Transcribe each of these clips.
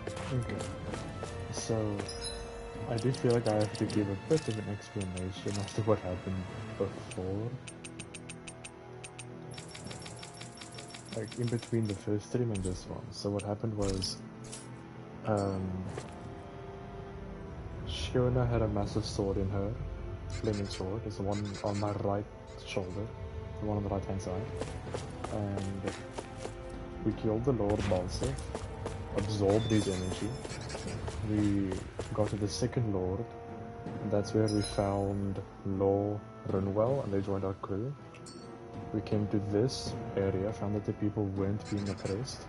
Okay. So, I do feel like I have to give a bit of an explanation as to what happened before. Like, in between the first stream and this one. So what happened was, um, Shiona had a massive sword in her, flaming sword. There's one on my right shoulder, the one on the right hand side. And we killed the Lord Balsef, absorbed his energy. We got to the second Lord, and that's where we found Law Runwell, and they joined our crew. We came to this area, found that the people weren't being oppressed.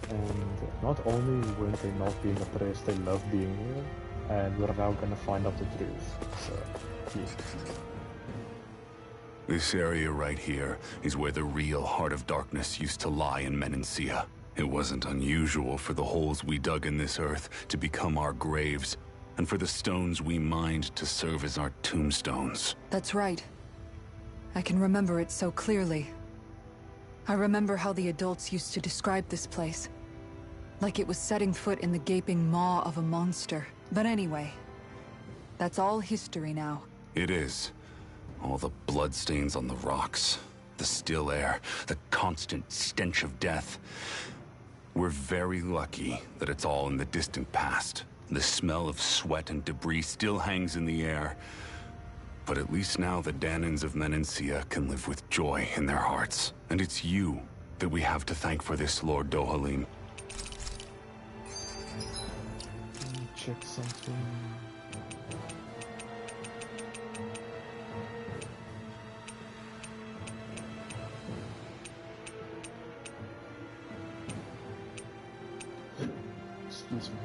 And not only weren't they not being oppressed, they loved being here. And we're now gonna find out the truth. So, yeah. This area right here is where the real Heart of Darkness used to lie in Menancia. It wasn't unusual for the holes we dug in this earth to become our graves, and for the stones we mined to serve as our tombstones. That's right. I can remember it so clearly. I remember how the adults used to describe this place. Like it was setting foot in the gaping maw of a monster. But anyway, that's all history now. It is. All the bloodstains on the rocks, the still air, the constant stench of death. We're very lucky that it's all in the distant past. The smell of sweat and debris still hangs in the air. But at least now the Danans of Menancia can live with joy in their hearts. And it's you that we have to thank for this, Lord Dohalim. Check something. Excuse me.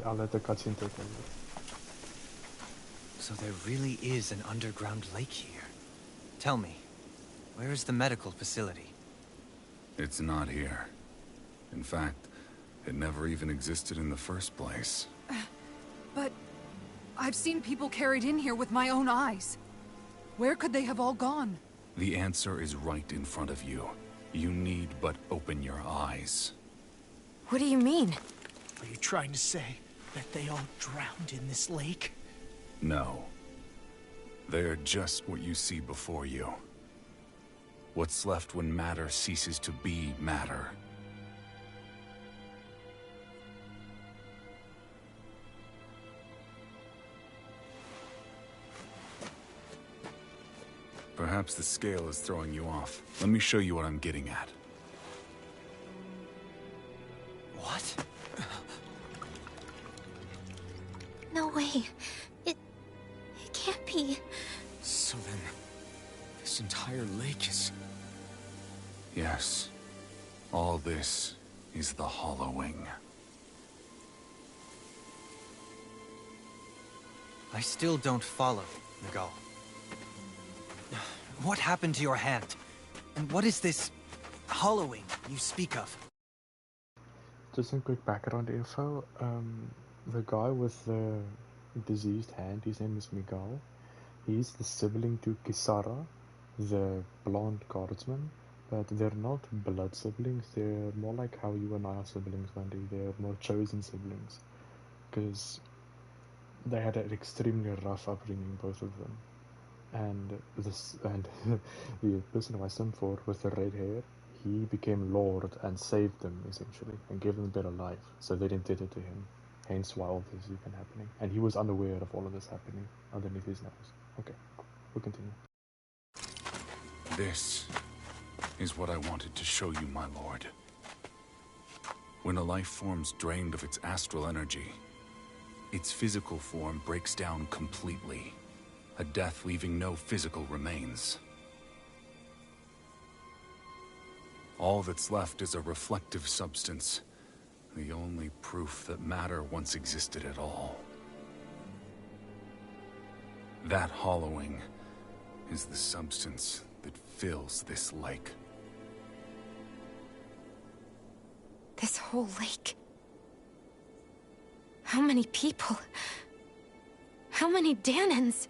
I'll let the cutscene take over. So there really is an underground lake here. Tell me, where is the medical facility? It's not here. In fact, it never even existed in the first place. But I've seen people carried in here with my own eyes. Where could they have all gone? The answer is right in front of you. You need but open your eyes. What do you mean? Are you trying to say that they all drowned in this lake? No. They're just what you see before you. What's left when matter ceases to be matter. Perhaps the scale is throwing you off. Let me show you what I'm getting at. What? No way. It can't be. So then, this entire lake is... Yes. All this is the hollowing. I still don't follow, Nagal. What happened to your hand? And what is this hollowing you speak of? Just some quick background info. The guy with the diseased hand, his name is Miguel. He's the sibling to Kisara, the blonde guardsman. But they're not blood siblings, they're more like how you and I are siblings, Wendy. They're more chosen siblings. Because they had an extremely rough upbringing, both of them. And the person who I sent for with the red hair, he became Lord and saved them, essentially, and gave them a better life. So they didn't do it to him. Hence why all this has been happening. And he was unaware of all of this happening underneath his nose. Okay, we'll continue. This is what I wanted to show you, my lord. When a life form's drained of its astral energy, its physical form breaks down completely. A death leaving no physical remains. All that's left is a reflective substance, the only proof that matter once existed at all. That hollowing is the substance that fills this lake. This whole lake. How many people? How many Danans?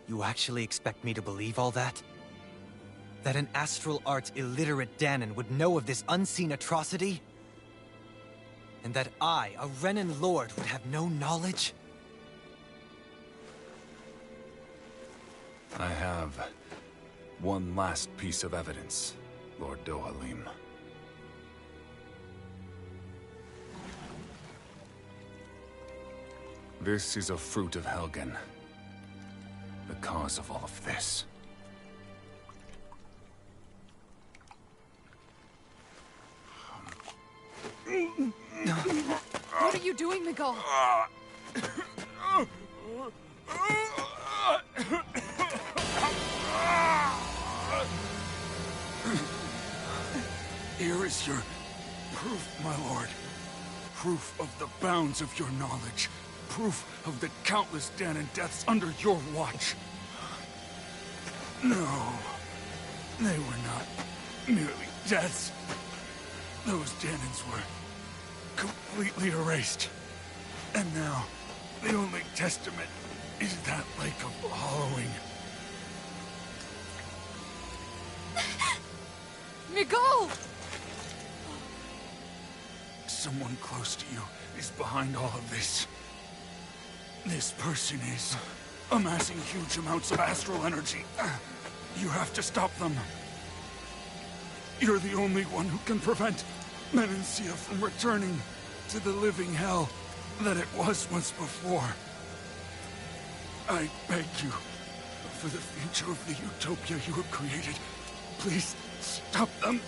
You actually expect me to believe all that? That an astral arts illiterate Danan would know of this unseen atrocity? And that I, a Renan lord, would have no knowledge? I have one last piece of evidence, Lord Dohalim. This is a fruit of Helgen. The cause of all of this. What are you doing, Miguel? Here is your proof, my lord. Proof of the bounds of your knowledge. Proof of the countless Danan deaths under your watch. No, they were not merely deaths. Those Danans were completely erased. And now, the only testament is that lake of hollowing. Miguel! Someone close to you is behind all of this. This person is amassing huge amounts of astral energy. You have to stop them. You're the only one who can prevent Menancia from returning to the living hell that it was once before. I beg you, for the future of the utopia you have created, please stop them.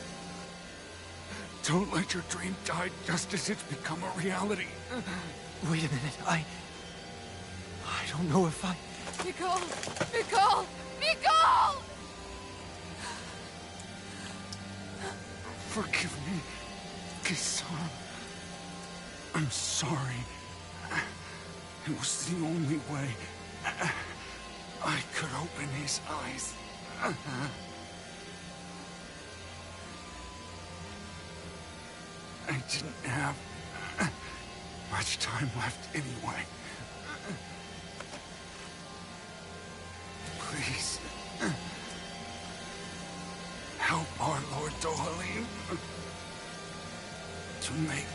Don't let your dream die just as it's become a reality. Wait a minute, I don't know if I... Miguel! Miguel! Miguel! Forgive me, Kisara. I'm sorry. It was the only way I could open his eyes. I didn't have much time left anyway. Please, help our Lord Dohalim to make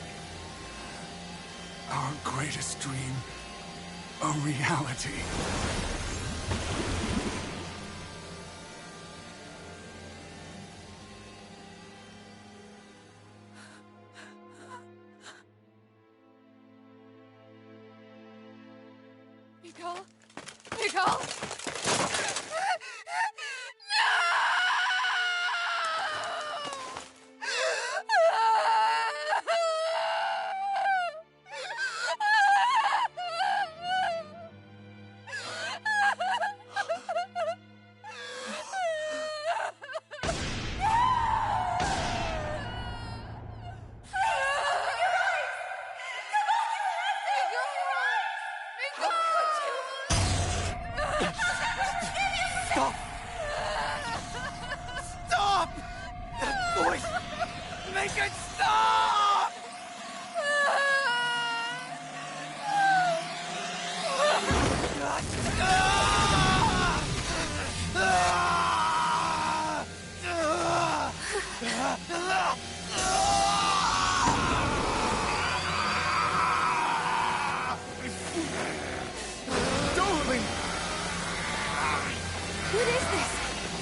our greatest dream a reality. Miguel? Miguel? Stop! Stop! That voice! Make it stop! Dohalim! What is this?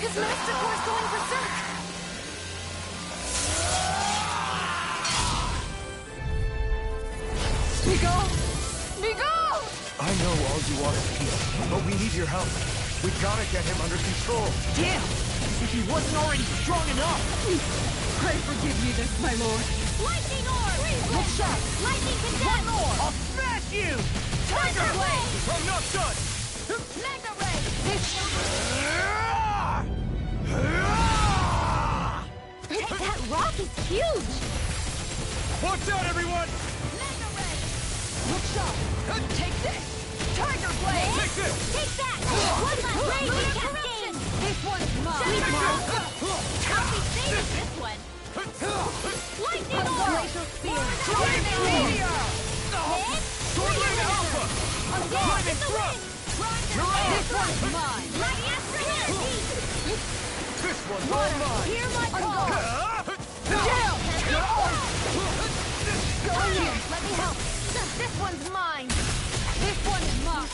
His master core's going berserk! Miguel! Miguel! I know all you want is peace, but we need your help. We gotta get him under control. Damn! If he wasn't already strong enough! Pray forgive me this, my lord. Lightning orb! Look sharp! Lightning condemn! I'll smash you! Tiger blade! I'm not done! Mega ray! That rock is huge! Watch out, everyone! Mega ray! Look sharp! Take this! Tiger blade! Take this! Take that! One last radiant cascade! This one's mine! Copy Spear! Dragon Meteor! Sword Lane Alpha! Lightning Thrust! This one's mine! This one's all mine! Hear my call! Jail! Going in! Let me help! This one's mine! This one's mine!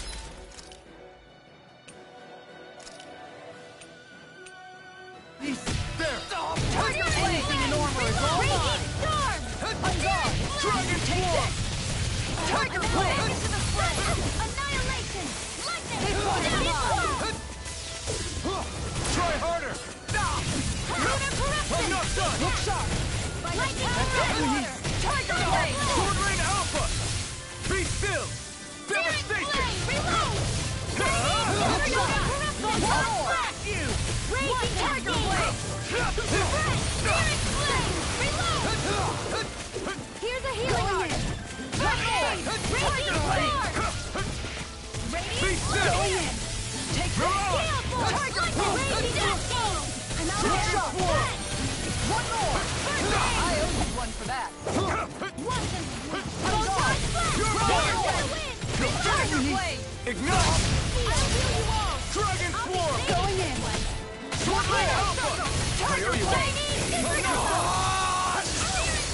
There! Target anything in armor is all mine! Storm! Unguard! Dragon Swarm! Tiger Blade! Annihilation! Lightning! This one's mine! Try harder! I'm not done! Look sharp! Lightning! Water! Tiger Blade! Sword Lane Alpha! Be still! Devastation! Reload! You! Raging Tiger Blade! Spirit Flame! Reload! Here's a healing art! Raging Sword! Be still! Take Go on! Tiger Blade! Raging Cascade! Dragon Swarm! One more! I owe you one for that. You're mine! Tiger Blade! Ignite! I'll heal you all! Dragon Swarm! Going in! Sword Lane Alpha! Tiger Blade!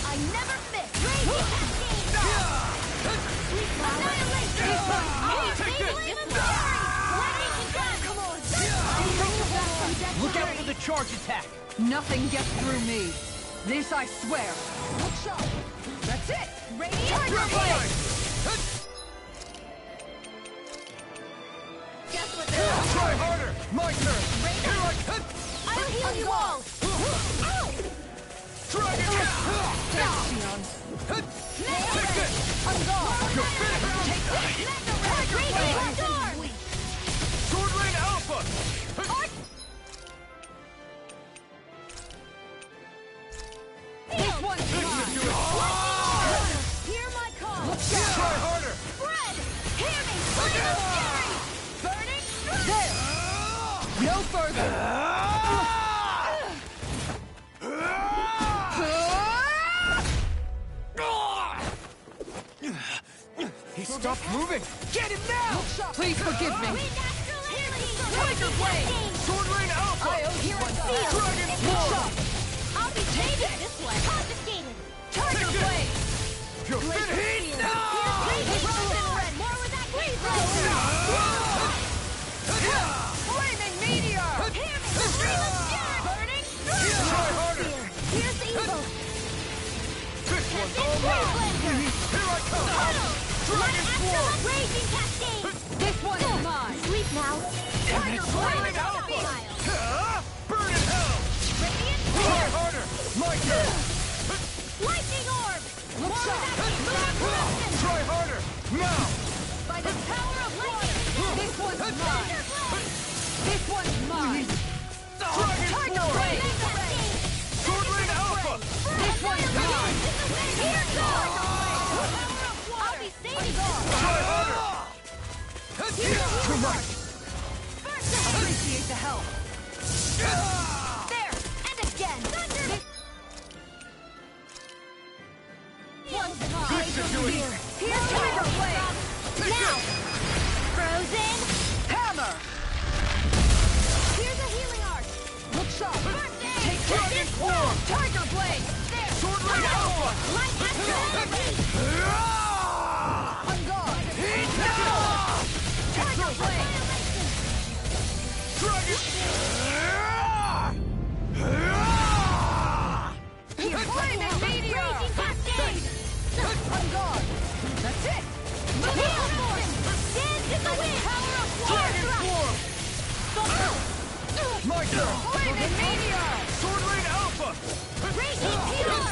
I never miss! Raging Cascade! Take this! Come on! Look out for the charge attack! Nothing gets through me. This I swear. Look sharp! That's it! Radiant Tiger Blade! Blade! Guess what they're all Try harder! My turn! Here I come! I'll heal you all! Dragon! Take this! You're finished! Take this! Radiant Storm! Sword Lane Alpha! This one's This mine! should do it! Hear my call! Try harder! Fred! Hear me! Flame of Fury! Burning There! No further! He stopped moving! Get him now! Please forgive me. Tiger Blade! Sword Lane Alpha! Here I go! Dragon Swarm! I'll be taking this way! Confiscated! Tiger Blade! You're finished! More with that blade! Flaming meteor! Burning! Try harder! Here's the evil! This one's all mine! Here I come! Dragon Swarm! Raging Cascade! This one is mine! Sleep now! Tiger Flaming Alpha! Burn in hell! Radiant Try harder! My turn! Lightning Orb! Look sharp! Try harder! Now! By the power of lightning! This one's mine! This one's mine! Dragon Swarm! Sword Lane Alpha! This one's mine! Here goes! I'll be saving you! Try harder! Too much! Appreciate the help! There! And again! This should do it! Here's Tiger Blade! Now! Frozen! Hammer! Here's a healing art! Look sharp! Take Dragon Swarm! Tiger Blade! There! Sword Lane Alpha! Light astral energy! On guard! Tiger Blade! Dragon! Flaming meteor! Raging Cascade! On guard! That's it! Heal Force! Dance in the wind! Power of Dragon water! Swarm! My turn! Flaming meteor! Sword Lane Alpha! Raging Heal!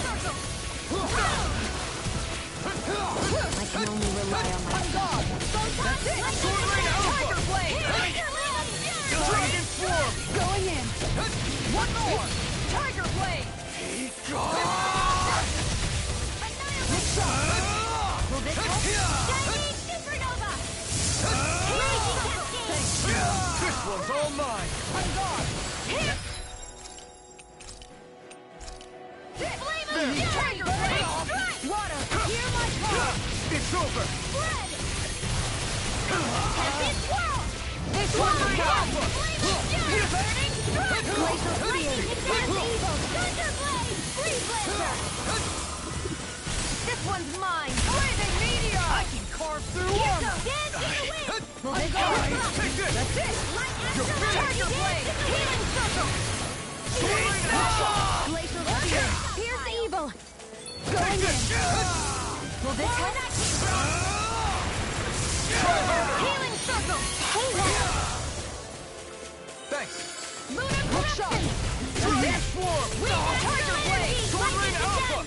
I can only rely on my... On guard! That's it! Sword Lane Alpha! Tiger Blade! Dragon Swarm! Going in! One more! Tiger Blade! Look sharp! Will this help? Shining Supernova! Raging Cascade! This one's all mine! On guard! Here! Flame of Fury! Tiger Blade! Strike! over! Spread! Happy swirl! This one's alpha! Burning strike! Glacial spear! Intense evil! Thunder blade! Free blazer! This one's mine! Blazing meteor! I can carve through Here armor! goes dance in the wind! Well, Let's go! take this! That's it! Light You're astral finished. target blade! Healing circle! Glacial spear! Here's the evil! Going in! Will this hit? Healing circle! Thanks! Lunar corruption! Dance form! Tiger blade! Sword Rain Alpha!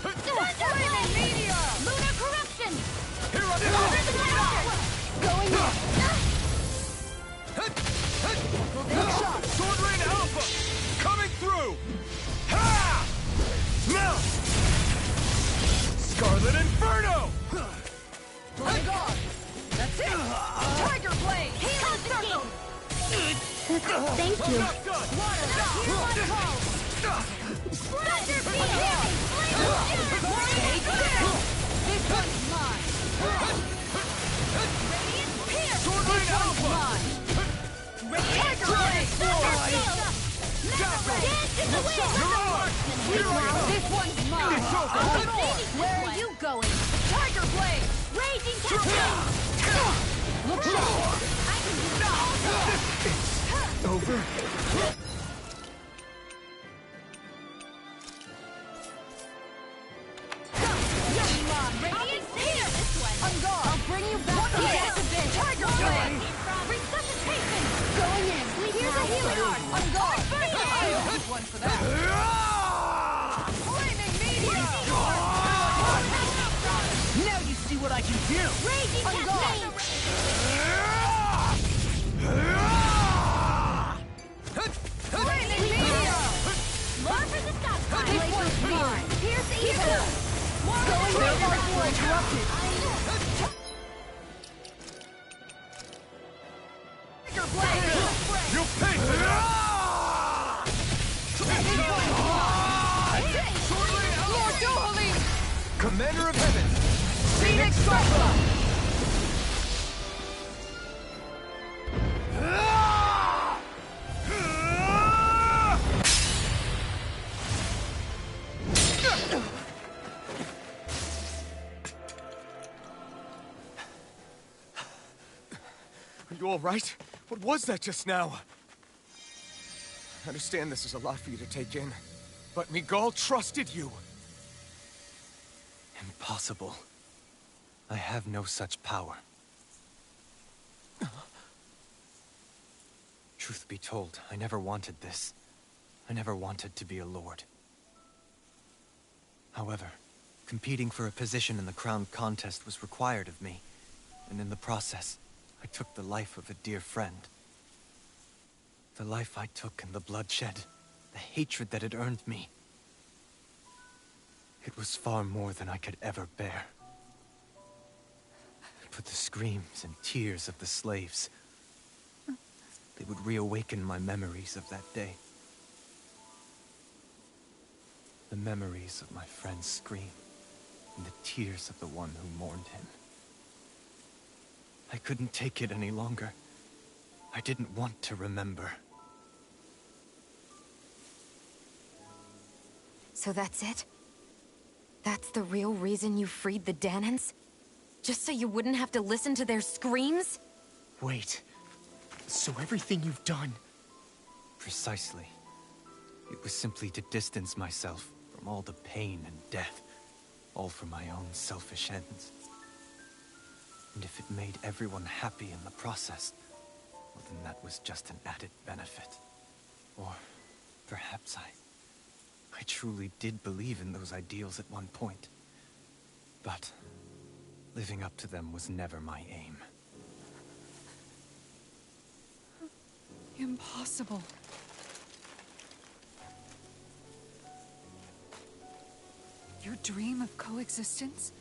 Thunder blade! Meteor! Lunar corruption! Here I Going in! go! Sword Rain Alpha! Coming through! Ha! Now! Scarlet Inferno! That's it! Tiger blade! Healing circle! Thank you. Not done! Water! Heal on call! Thunder beam! Take this! This one's mine! Radiant pierce! Sword Rain Alpha! Tiger blade! Thunder beam! Dance in the wind! You're on! Here I come! This one's mine! It's over! Where are you going? Tiger blade! Raging cascade! Look sharp! I can do all Over? Radiant spear! On guard! I'll bring you back from this! Tiger blade! Resuscitation! Going in! Here's a healing art! On guard! I owe you one for that! Flaming meteor! Now you see what I can do! Raging cascade! Flaming meteor! More for the stockpile! This one's mine! Here's the evil! Going in! Interrupted! Tiger blade! You pay for that! Sword Rain Alpha! Commander of Heaven! Phoenix Striker! Are you all right? What was that just now? I understand this is a lot for you to take in, but Miguel trusted you. Impossible. I have no such power. Truth be told, I never wanted this. I never wanted to be a lord. However, competing for a position in the crown contest was required of me, and in the process, I took the life of a dear friend. The life I took in the bloodshed, the hatred that it earned me. It was far more than I could ever bear. But the screams and tears of the slaves, they would reawaken my memories of that day. The memories of my friend's scream, and the tears of the one who mourned him. I couldn't take it any longer. I didn't want to remember. So that's it? That's the real reason you freed the Danans? Just so you wouldn't have to listen to their screams? Wait. So everything you've done... Precisely. It was simply to distance myself from all the pain and death, all for my own selfish ends. And if it made everyone happy in the process, well then that was just an added benefit. Or perhaps I truly did believe in those ideals at one point. But living up to them was never my aim. Impossible. Your dream of coexistence?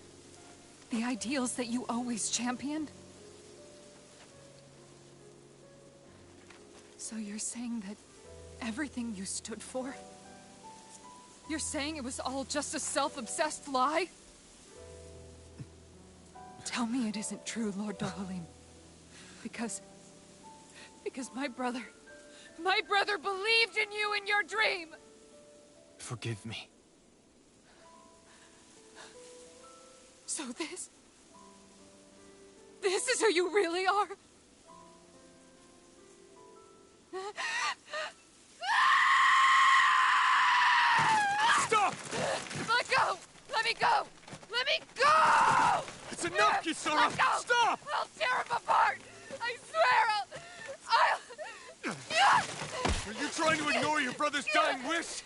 The ideals that you always championed? So you're saying that everything you stood for? You're saying it was all just a self-obsessed lie? Tell me it isn't true, Lord Dohalim. Because my brother believed in you in your dream! Forgive me. So this is who you really are? Stop! Let go! Let me go! Let me go! It's enough, Kisara! Let go! Stop! I'll tear him apart! I swear Are you trying to ignore your brother's dying wish?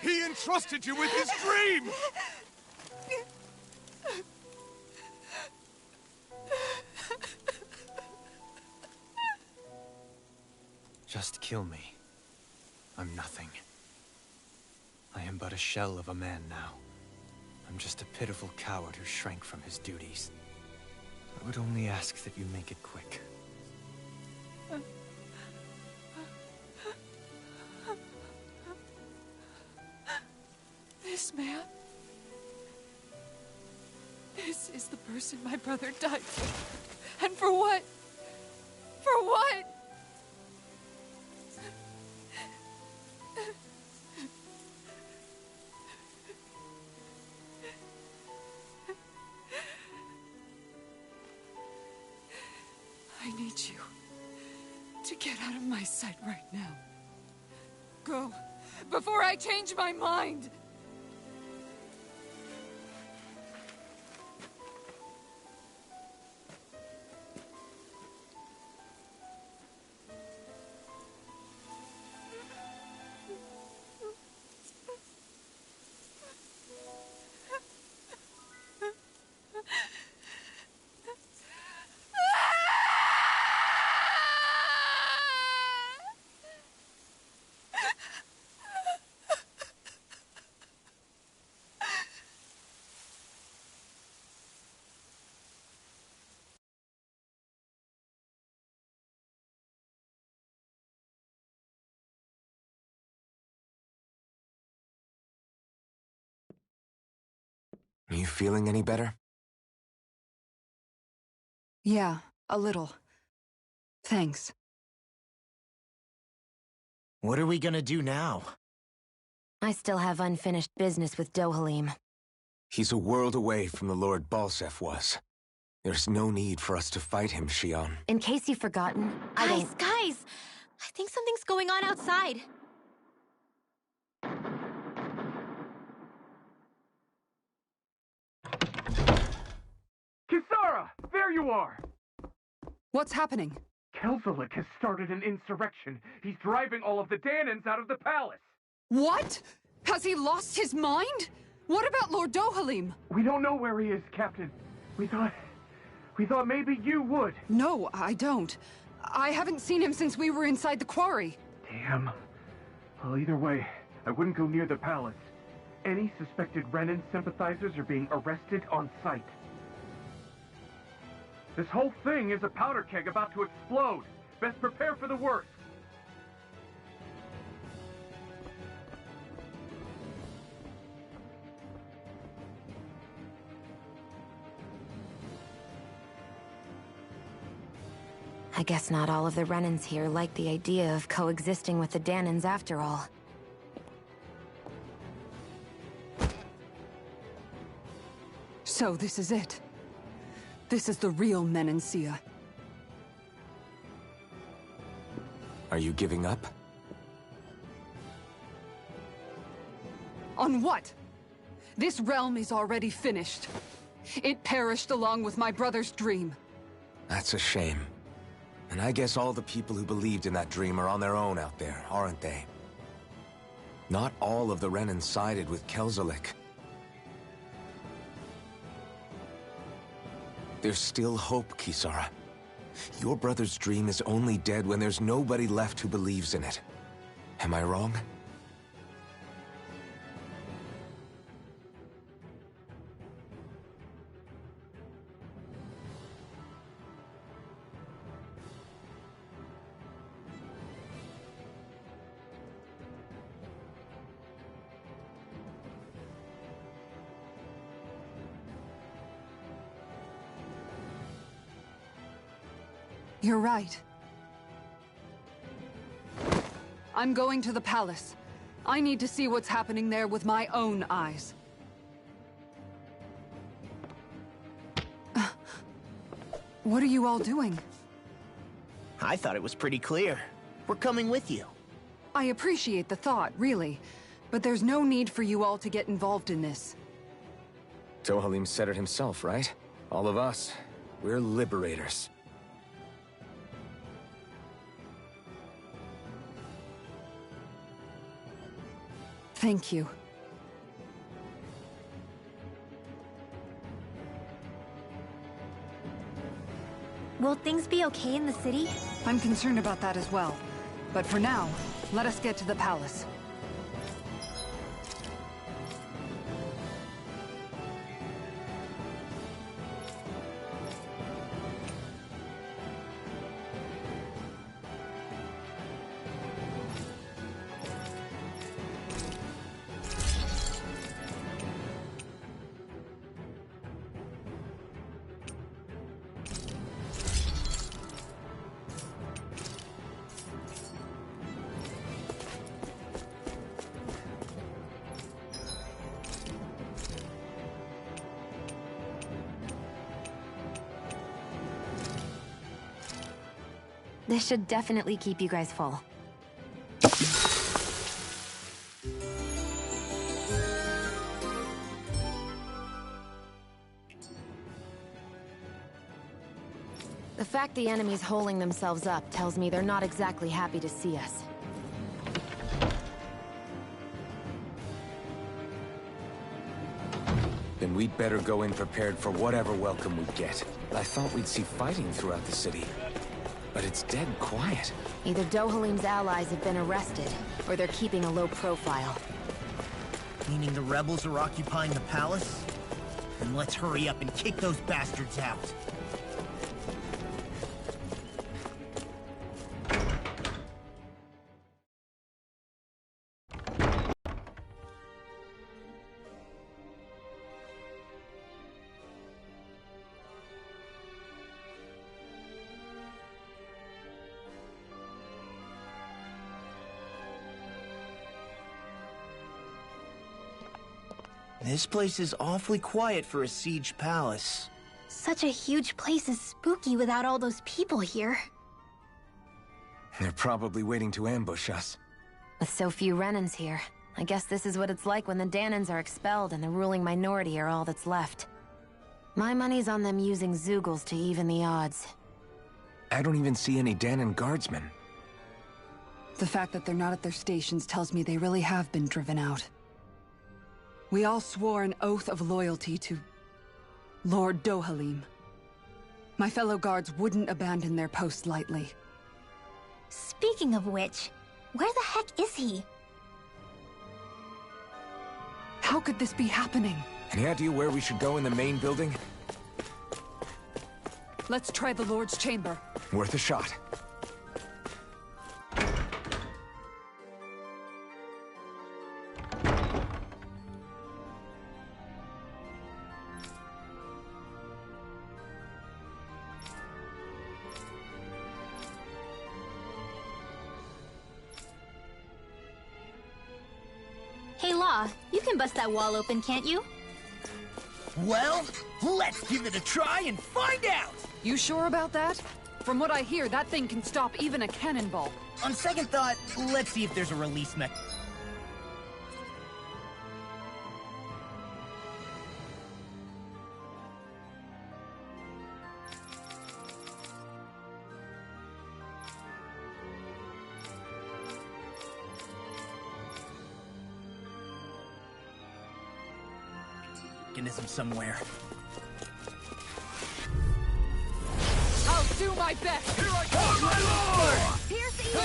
He entrusted you with his dream! Just kill me. I'm nothing. I am but a shell of a man now. I'm just a pitiful coward who shrank from his duties. I would only ask that you make it quick. This man... This is the person my brother died for. And for what? For what? I need you to get out of my sight right now. Go, before I change my mind! Are you feeling any better? Yeah, a little. Thanks. What are we gonna do now? I still have unfinished business with Dohalim. He's a world away from the Lord Balsef was. There's no need for us to fight him, Shion. In case you've forgotten, Guys, guys! I think something's going on outside. Kisara! There you are! What's happening? Kelzolik has started an insurrection. He's driving all of the Danans out of the palace. What? Has he lost his mind? What about Lord Dohalim? We don't know where he is, Captain. We thought maybe you would. No, I don't. I haven't seen him since we were inside the quarry. Damn. Well, either way, I wouldn't go near the palace. Any suspected Renan sympathizers are being arrested on sight. This whole thing is a powder keg about to explode. Best prepare for the worst. I guess not all of the Renans here like the idea of coexisting with the Danans after all. So this is it. This is the real Menancia. Are you giving up? On what? This realm is already finished. It perished along with my brother's dream. That's a shame. And I guess all the people who believed in that dream are on their own out there, aren't they? Not all of the Renan sided with Kelzolik. There's still hope, Kisara. Your brother's dream is only dead when there's nobody left who believes in it. Am I wrong? You're right. I'm going to the palace. I need to see what's happening there with my own eyes. What are you all doing? I thought it was pretty clear. We're coming with you. I appreciate the thought, really. But there's no need for you all to get involved in this. Dohalim said it himself, right? All of us, we're liberators. Thank you. Will things be okay in the city? I'm concerned about that as well. But for now, let us get to the palace. This should definitely keep you guys full. The fact the enemy's holding themselves up tells me they're not exactly happy to see us. Then we'd better go in prepared for whatever welcome we get. I thought we'd see fighting throughout the city. But it's dead quiet. Either Dohalim's allies have been arrested, or they're keeping a low profile. Meaning the rebels are occupying the palace? Then let's hurry up and kick those bastards out. This place is awfully quiet for a siege palace. Such a huge place is spooky without all those people here. They're probably waiting to ambush us. With so few Renans here, I guess this is what it's like when the Danans are expelled and the ruling minority are all that's left. My money's on them using Zeugles to even the odds. I don't even see any Danan guardsmen. The fact that they're not at their stations tells me they really have been driven out. We all swore an oath of loyalty to Lord Dohalim. My fellow guards wouldn't abandon their post lightly. Speaking of which, where the heck is he? How could this be happening? Any idea where we should go in the main building? Let's try the Lord's chamber. Worth a shot. Hey Law, you can bust that wall open, can't you? Well, let's give it a try and find out! You sure about that? From what I hear, that thing can stop even a cannonball. On second thought, let's see if there's a release mechanism. Somewhere. I'll do my best! Here I come, my lord! Pierce the evil!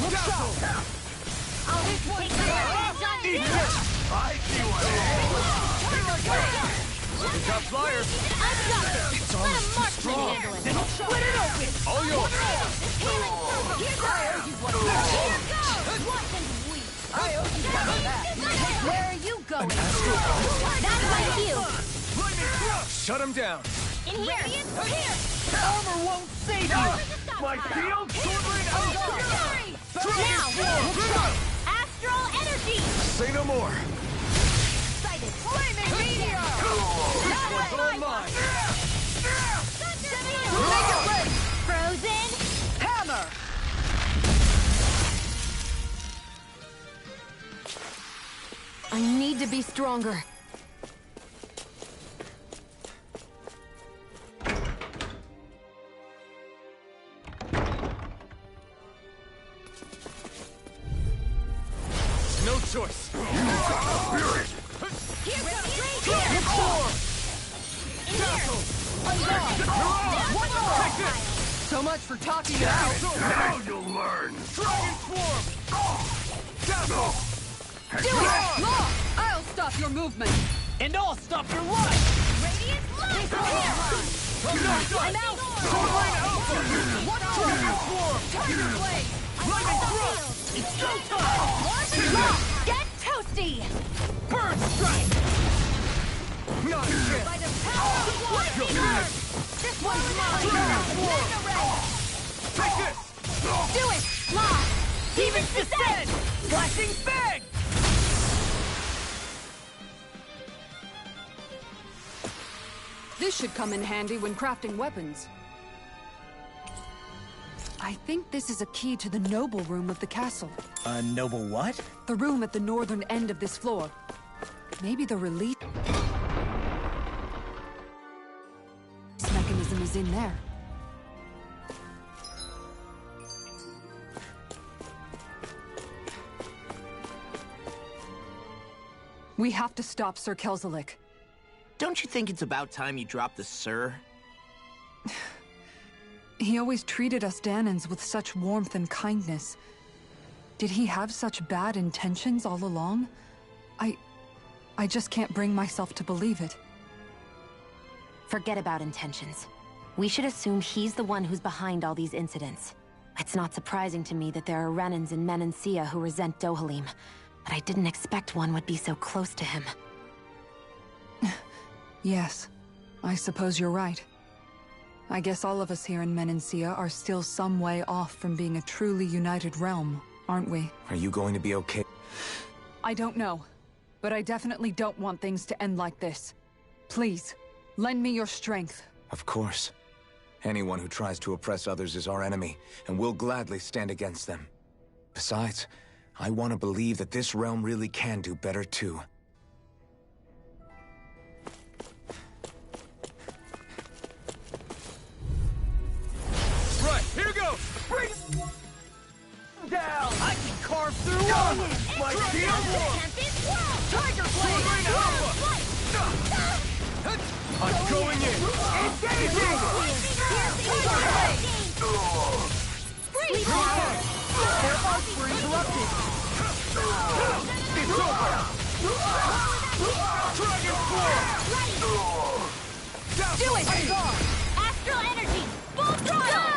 Look out! I'll take I see what it is! Good job, flyers! I've got this! Let him marksman handle it! Then I'll split it open! All yours! Healing circle! Here goes! What can we? I owe you one of that. Where are you going? That's my cue! Lightning thrust! Shut him down. In here! Here! Armor won't save you! My shield! Now! Astral energy! Say no more. Excited! Flaming meteor! This one's all mine. Make it ready! Frozen hammer! I need to be stronger. No choice. Here comes So much for talking it out! Now you'll learn! Dragon Swarm! Do it! Law! I'll stop your movement! And I'll stop your life! Radiant light! I'm out! Sovereign Alpha! What Dragon Swarm! Tiger blade! Lightning Thrust! It's showtime! Law! Get toasty! Burn Strike! Not a chance! By the power of lightning burn! This one's mine! Dragon Swarm! Take this! Do it! Law! Demons descend! Flashing bang! This should come in handy when crafting weapons. I think this is a key to the noble room of the castle. A noble what? The room at the northern end of this floor. Maybe the release mechanism is in there. We have to stop Sir Kelzelik. Don't you think it's about time you dropped the sir? He always treated us Danans with such warmth and kindness. Did he have such bad intentions all along? I just can't bring myself to believe it. Forget about intentions. We should assume he's the one who's behind all these incidents. It's not surprising to me that there are Renans in Menancia who resent Dohalim, but I didn't expect one would be so close to him. Yes, I suppose you're right. I guess all of us here in Menancia are still some way off from being a truly united realm, aren't we? Are you going to be okay? I don't know, but I definitely don't want things to end like this. Please, lend me your strength. Of course. Anyone who tries to oppress others is our enemy, and we'll gladly stand against them. Besides, I want to believe that this realm really can do better too. Right, here goes! Bring Down! I can carve through one! my shield! Tiger Sovereign Alpha! I'm going in! Their arts were interrupted! It's over! Dragon Swarm! Do it! Astral energy! Full throttle!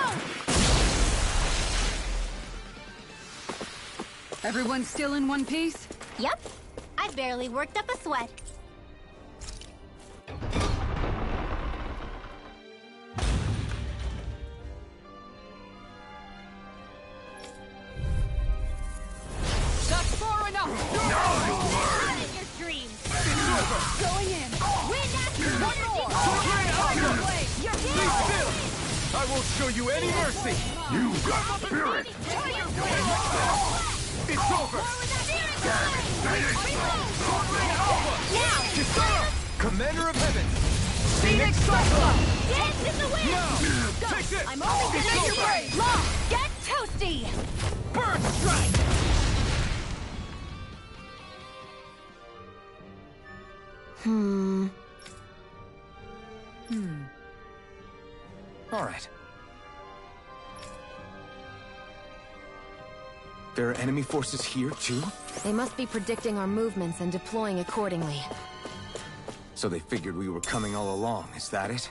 Everyone still in one piece? Yep. I barely worked up a sweat. That's far enough! What is your dream? Going in! Wind astral energy! You're Be here! still! I won't show you any mercy! You got spirit! It's over! Now! Kisara! Commander of Heaven! Phoenix Cyclone! Dance in the wind! Now! Take this! I'm only gonna It's make your over! brain! Law! Get toasty! Burn Strike! All right. There are enemy forces here too? They must be predicting our movements and deploying accordingly. So they figured we were coming all along, is that it?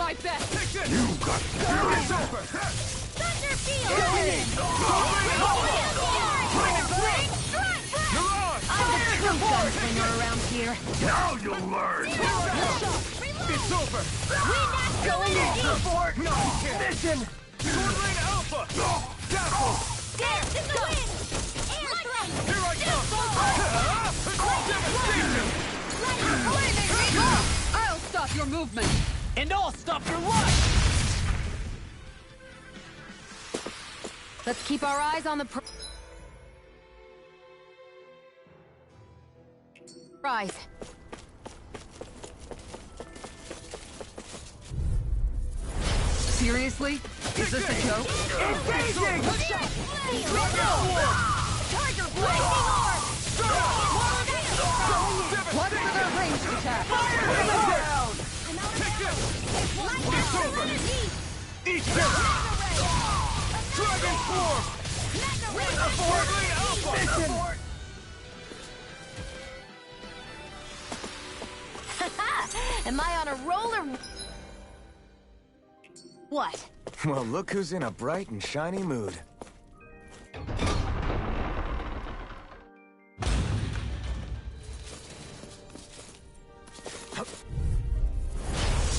my best! You got it's over! Thunder Field! You're on! I'm the true gunslinger around here. Now you'll learn! It's over! Going in! Support! No! Mission! Sword Lane Alpha! Dazzle! Dance in the wind! Air thrust! Here I come! Devastation! I'll stop your movement! And I'll stop your luck! Let's keep our eyes on the prize. Seriously? Is this a joke? Engaging! Tiger Blazing Orb! What for their ranged attack? Fire them down! It's over! Eat them! Dragon Form! Sword Lane Alpha! Am I on a roller? What? Well, look who's in a bright and shiny mood.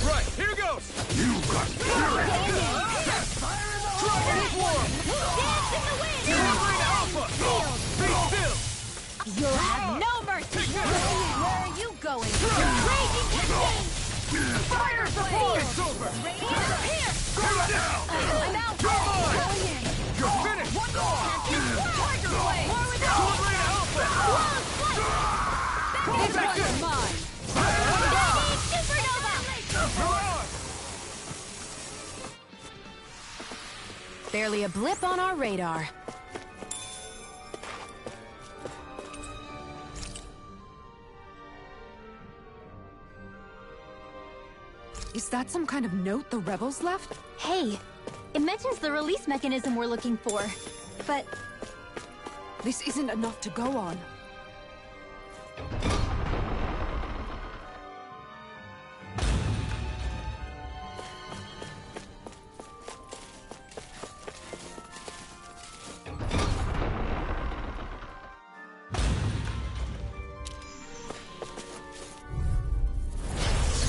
Right, here goes! You got Dragon Form! Dance in the wind! Sword Lane Alpha! Be still! You'll have no mercy! Where are you going? Raging Instinct! Fire support! It's over! Here! Down! I'm out! Going in! You're finished! One more! Tiger Blade! Forward Sword Lane Alpha! This one's mine! Supernova! You're on! Barely a blip on our radar. Is that some kind of note the rebels left? Hey, it mentions the release mechanism we're looking for, but This isn't enough to go on.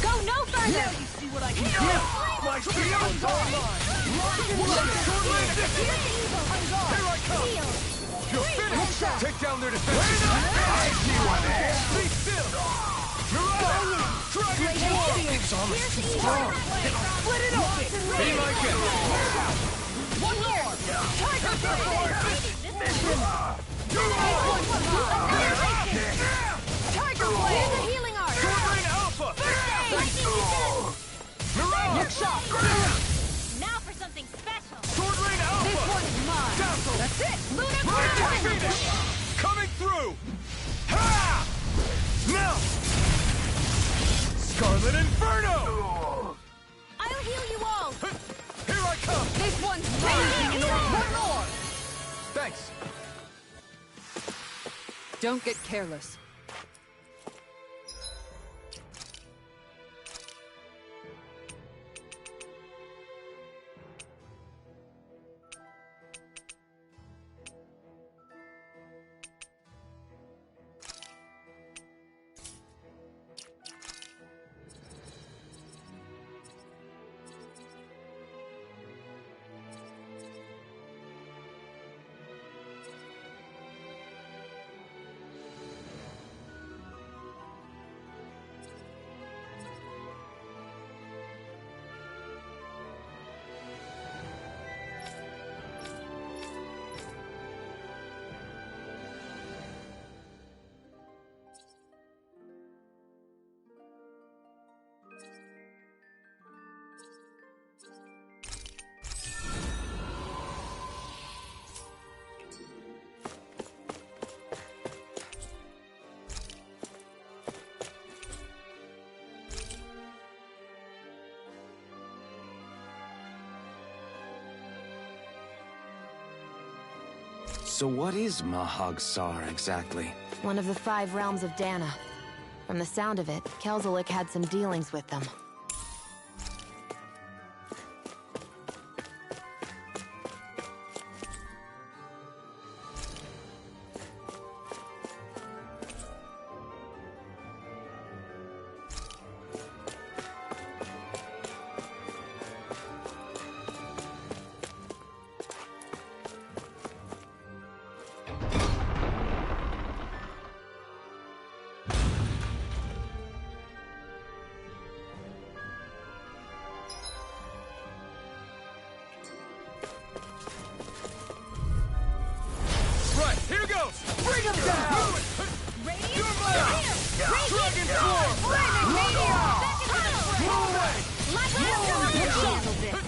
go no further! Now you see what I can do! My shield's online! Sword Lane Distance! Here I come! You're finished! Take down their defense! Be still! You're on! Dragon Form! It's almost too strong. Split it open! Be my guest! One more! Tiger Blade! Tiger Blade! The healing art! Sword Lane Alpha! You're on! Now for something special! Sword Lane Alpha! This one's mine! Dazzle! That's it! Lunar Raging Blade! Phoenix! Coming through! Ha! Now! Scarlet Inferno! I'll heal you all! Here I come! This one's mine! One more! Thanks. Don't get careless. So what is Mahag Sar exactly? One of the 5 realms of Dana. From the sound of it, Kelzelik had some dealings with them.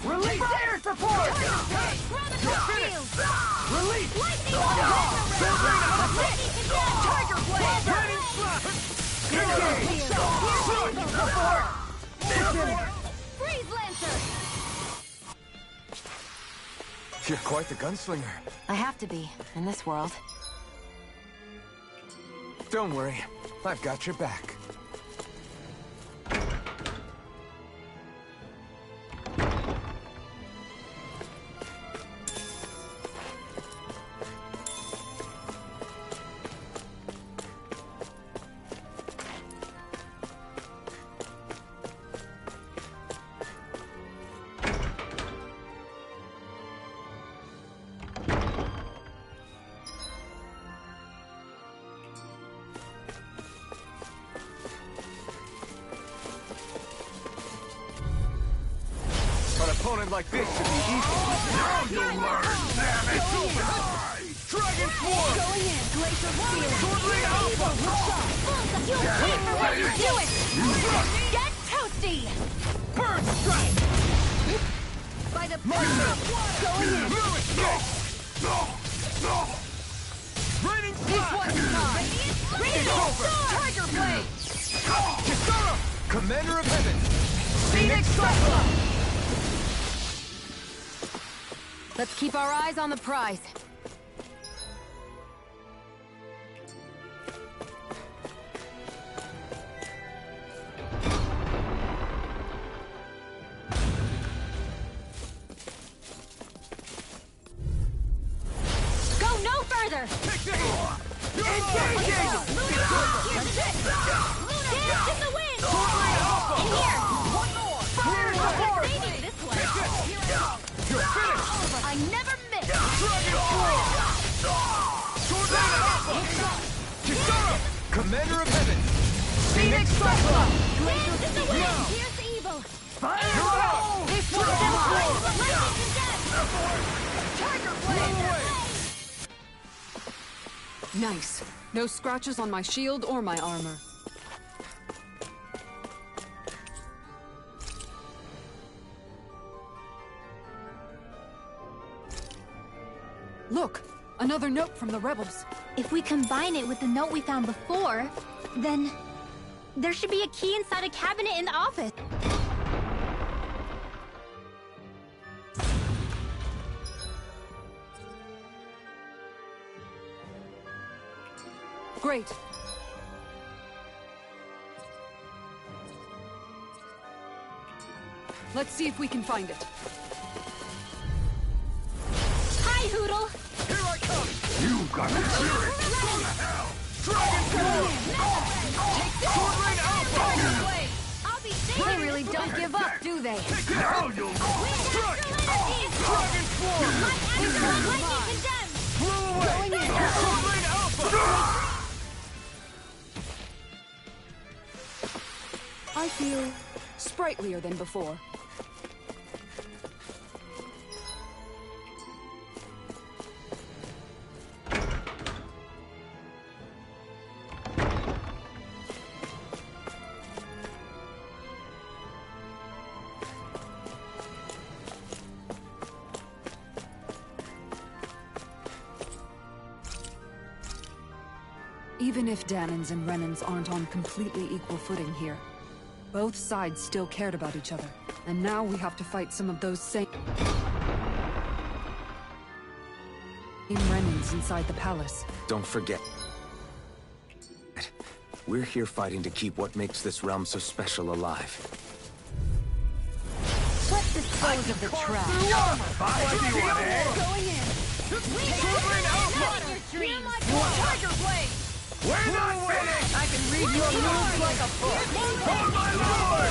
Release fire support! Release! Lightning Tiger Blade! Raining Support! Freeze Lancer! You're quite the gunslinger. I have to be, in this world. Don't worry, I've got your back. Like this should be easy. Now you'll learn, damn it! Dragon Swarm! Going in! Glacier Warrior! Sword Ring Alpha! You'll pay for what you're doing! Get toasty! Burn Strike! By the power of water! Going in! Raining This one's mine! Radiant Sword! Tiger Blade! Kisara! Commander of Heaven! Phoenix Cyclone! Let's keep our eyes on the prize. Go no further! Engaging! Dance in the wind! In here! One more! Fire support! Maybe this one! You're finished! I never miss! Dragon Swarm! Sword Ring Alpha! Kisara! Commander of Heaven! Phoenix Cyclone! Dance in the wind! Here's the evil! Fire! This one's mine! Lightning condemned! Tiger Blade! Nice. No scratches on my shield or my armor. Look! Another note from the rebels. If we combine it with the note we found before, then there should be a key inside a cabinet in the office. Great. Let's see if we can find it. Hi, Hoodle! Here I come! You got to hear it! Go to hell! Dragon Swarm! Sword Ring Alpha! I'll be They really don't give up, do they? Now you'll know! Strike! Dragon Swarm! Lightning condemned! Blew away! Sword Ring Alpha! I feel sprightlier than before. Even if Danans and Renans aren't on completely equal footing here, both sides still cared about each other. And now we have to fight some of those same Renans inside the palace. Don't forget. We're here fighting to keep what makes this realm so special alive. Let's dispose of the trash. Going in! Sword Ring Alpha! Near my Tiger Blade! We're not finished! I can read your moves like a book! Oh my lord!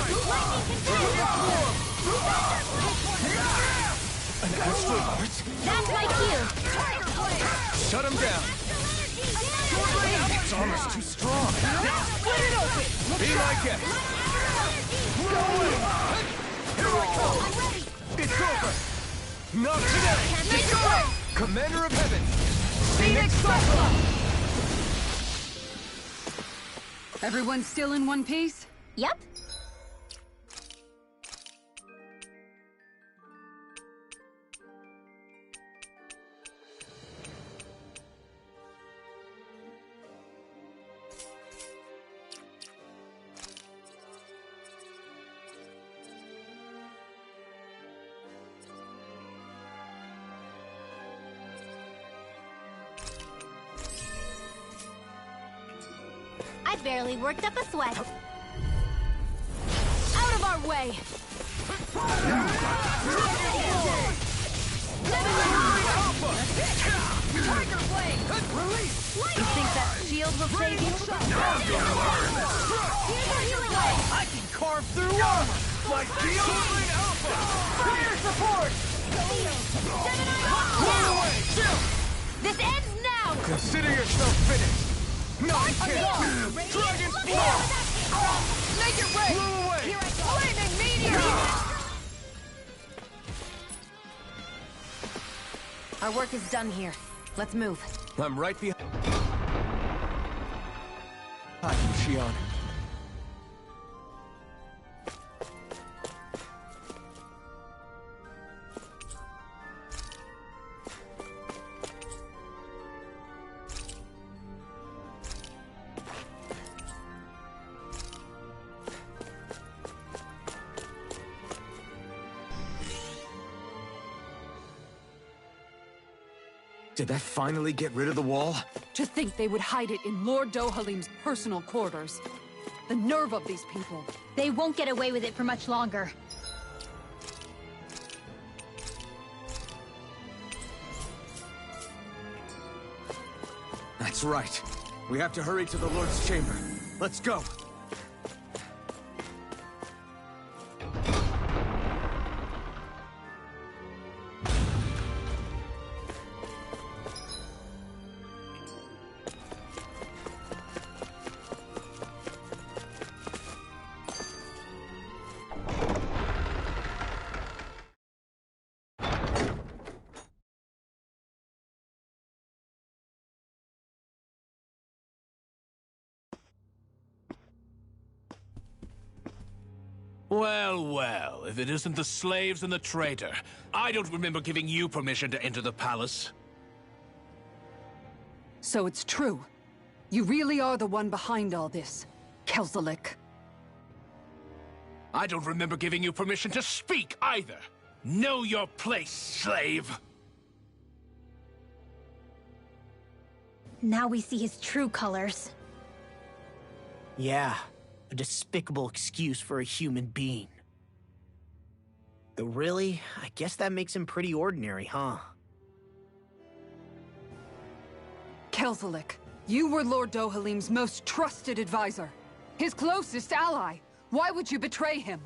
An astral art? That's my cue! Shut him down! It's almost too strong. Be my guest! Here I come! It's over! Not today! Commander of Heaven! Phoenix Cyclone! Everyone still in one piece? Yep. I barely worked up a sweat. Out of our way! Tiger Blade! You think that shield will save you? I can carve through armor! My shield! Fire support! Run away! This ends now! Consider yourself finished! No, you can't! Dragon Claw! Make it rain! Blow away! Flaming meteor! Our work is done here. Let's move. I'm right behind you, Shion. Did that finally get rid of the wall? To think they would hide it in Lord Dohalim's personal quarters. The nerve of these people. They won't get away with it for much longer. That's right. We have to hurry to the Lord's chamber. Let's go. Well, well, if it isn't the slaves and the traitor. I don't remember giving you permission to enter the palace. So it's true. You really are the one behind all this, Kelzelik. I don't remember giving you permission to speak either. Know your place, slave. Now we see his true colors. Yeah, a despicable excuse for a human being. Though really, I guess that makes him pretty ordinary, huh? Kelzelik, you were Lord Dohalim's most trusted advisor. His closest ally. Why would you betray him?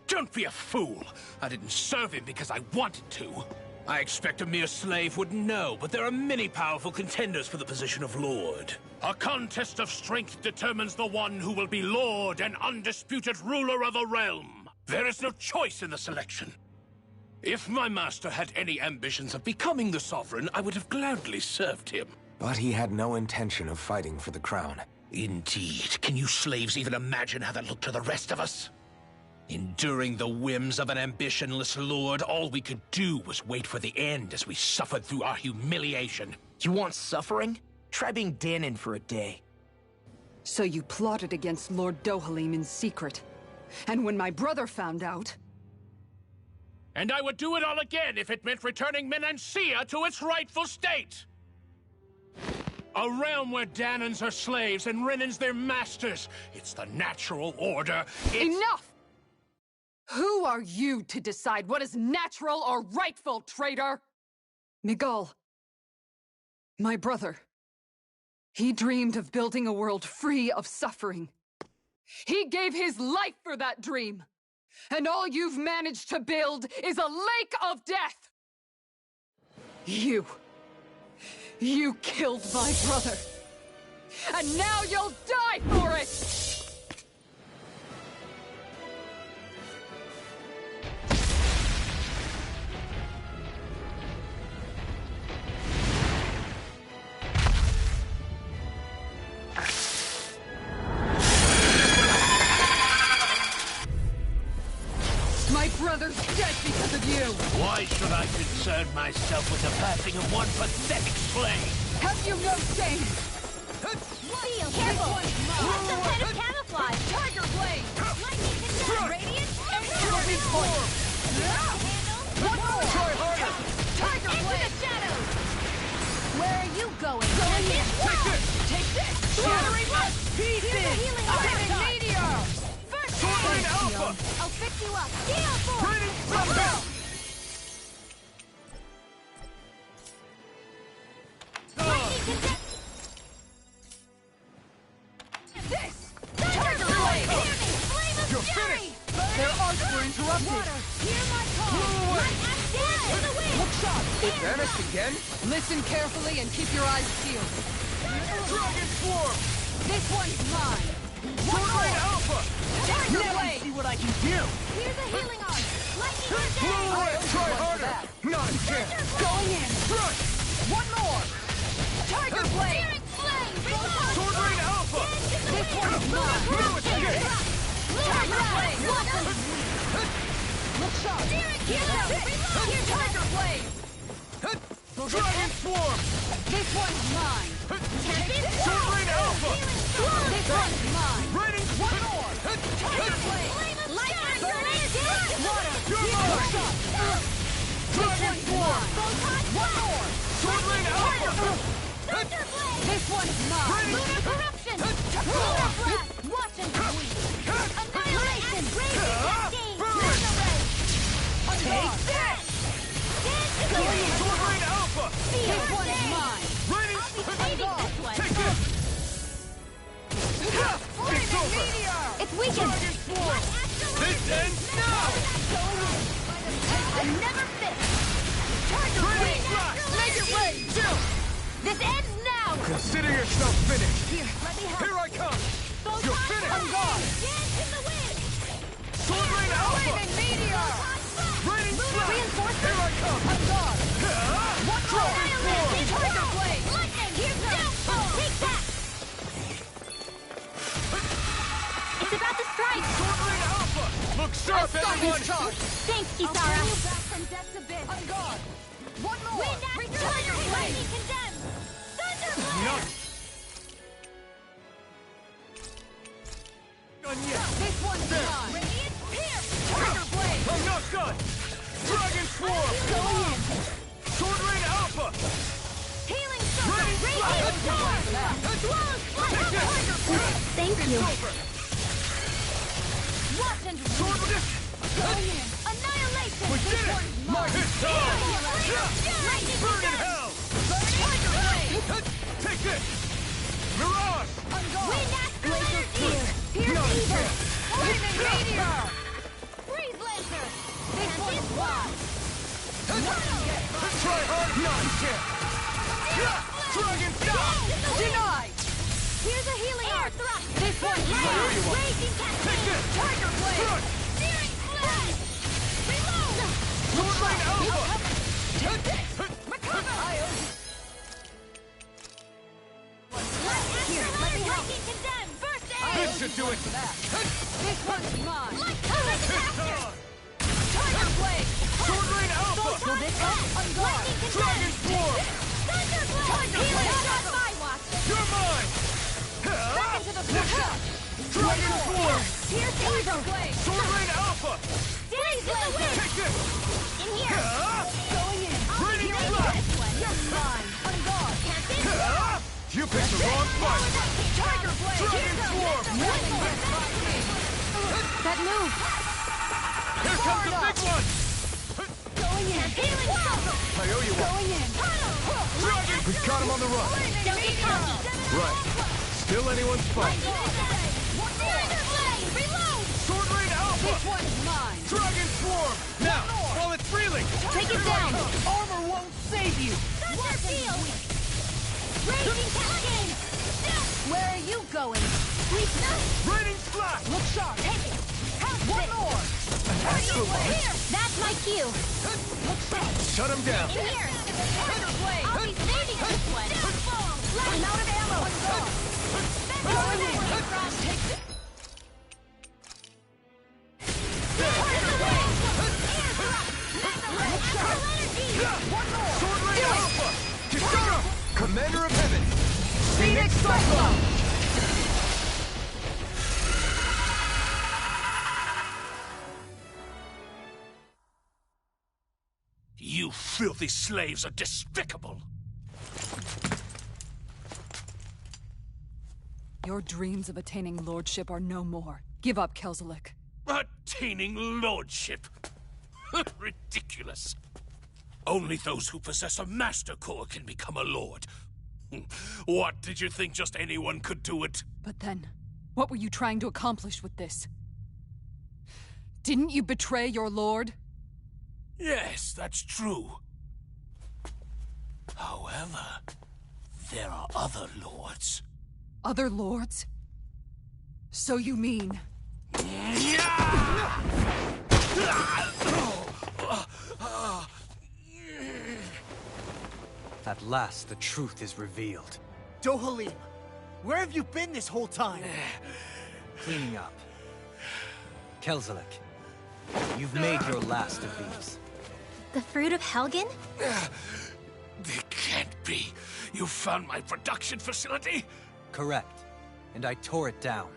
Don't be a fool. I didn't serve him because I wanted to. I expect a mere slave wouldn't know, but there are many powerful contenders for the position of Lord. A contest of strength determines the one who will be Lord and undisputed ruler of a realm. There is no choice in the selection. If my master had any ambitions of becoming the sovereign, I would have gladly served him. But he had no intention of fighting for the crown. Indeed. Can you slaves even imagine how that looked to the rest of us? Enduring the whims of an ambitionless lord, all we could do was wait for the end as we suffered through our humiliation. You want suffering? Try being Danon for a day. So you plotted against Lord Dohalim in secret. And when my brother found out... And I would do it all again if it meant returning Menancia to its rightful state! A realm where Danons are slaves and Renans their masters. It's the natural order. Enough! Who are you to decide what is natural or rightful, traitor? Miguel, my brother. He dreamed of building a world free of suffering. He gave his life for that dream. And all you've managed to build is a lake of death! You killed my brother. And now you'll die for it! My brother's dead because of you! Why should I concern myself with the passing of one pathetic slave? Have you no shame? Seal, careful! What's the kind of camouflage? Tiger Blade! Lightning can radiant and energy point! One more! Try harder! Tiger Blade! Into the shadows! Where are you going? Take this! Take this! Shattering us! Speed I'll fix you up. Steel form. Raining Blip! This! Thunder Blade! Flame of You're fury! finished! Their arts were interrupted. Water, hear my call! away! Light and dead in the wind! Look sharp. It vanished again? Listen carefully and keep your eyes peeled. Dragon Swarm! This one's mine! Sword Rain Alpha! Tiger Now Blade! see what I can do! Here's a healing art! Lightning and Blow dead! away! Try harder! Not a chance! Going in. Rush! One more. Tiger Blade! Searing flame! Reload! Sword Rain Alpha! This one's mine! Now escape! Tiger Blade! Look sharp. Searing hero! Reload! Here's Tiger Blade! Dragon Swarm! This one's mine! Sword Rain Alpha! This one's mine! Raining One more! Tiger Blade! Light and dead! Water! You're mine! Dragon Swarm! One more! Sword Rain Alpha! Thunder Blade! This one's mine! Lunar Corruption! Lunar Blast! Watch and sweep! Annihilation! Raging Cascade! Lunar Ray! Take that! Sword Rain Alpha! This one's mine! Raining Saving this one! Take this! It's over! It's weakened! Dragon Swarm! This ends now! I never finished! Tiger Raining Blade! Blast! Make it rain! Jill! This ends now! Consider yourself finished! Here, let me help! Here I come! You're finished! On guard! Dance in the wind! Sword Rain Alpha! Meteor. Raining Blast! Reinforcements! Here I come! On guard. One Dragon Swarm! Tiger Blade! Lightning! Here's take that! It's about to strike! Sword Rain Alpha! Look sharp, everyone! Thanks, Kisara! I'll bring you back from death's abyss! On guard! One more! Wind Axe! Tiger Blade! Condemned! Thunder Blade! Not done yet! This one's There. mine. Radiant Pierce! Tiger Blade! I'm not done! Dragon Swarm! Going in! Sword Rain Alpha! Healing Circle! Radiant Radiant Storm! Blows! Tiger Blade! Thank you! Watch and Sword with this! going in! Annihilation! We did it! My hit time! Lightning Burn in condemned! hell! Tiger Blade! Take this! Mirage! Wind Axe Glacier Tear! Pierce Not a Evil! chance! Flaming Meteor! Freeze Lancer! This one's wide! Try hard! Not a chance! Dragon Stop! Denied. Here's a healing art! This one's There mine. you are! Raging Take Cascade! this! Tiger Blade! Run! Searing Flame! Reload! Sword Rain Alpha! Recover! Here, let me help! Condemned! First aid! This should do it! This one's mine. Light cover Hit capture! time! Tiger Blade! Sword Rain Alpha! Lightning condemned! Dragon Swarm! Thunder Blade! Healing shot my watch! You're mine! Back into the picture! Dragon Swarm! Here's Evil Blade! Sword Rain Alpha! Freeze in the wind! Take this! In here! Going in. Raining Healing Blast! this one! You're mine. On guard. You picked the wrong fight! Tiger Blade! Dragon Swarm! That move. Here comes the big one! Going in. Healing circle! I owe you one! Going in. Dragon! We caught him on the run! Don't get cocky! Right. Still anyone's fight. Tiger Blade! Reload! Sword Rain Alpha! This one's mine. Dragon Swarm! Now, while it's reeling! Take it down! Armor won't save you! Thunder Field! Raging Cascade! Where are you going? Raining Splash! Look sharp. Take it! One more. Here! That's my cue! Shut him down! In here! Tiger Blade! I'll be saving this one! I'm out of ammo! Going in! Take this! Sword Rain Alpha! Kisara! Commander of Heaven! Phoenix Cyclone. You filthy slaves are despicable! Your dreams of attaining lordship are no more. Give up, Kelzelik. Attaining lordship. Ridiculous. Only those who possess a master core can become a lord. What, did you think just anyone could do it? But then, what were you trying to accomplish with this? Didn't you betray your lord? Yes, that's true. However, there are other lords. Other lords? So you mean... At last, the truth is revealed. Dohalim, where have you been this whole time? Cleaning up. Kelzelik, you've made your last of these. The fruit of Helgen? It can't be. You found my production facility? Correct. And I tore it down.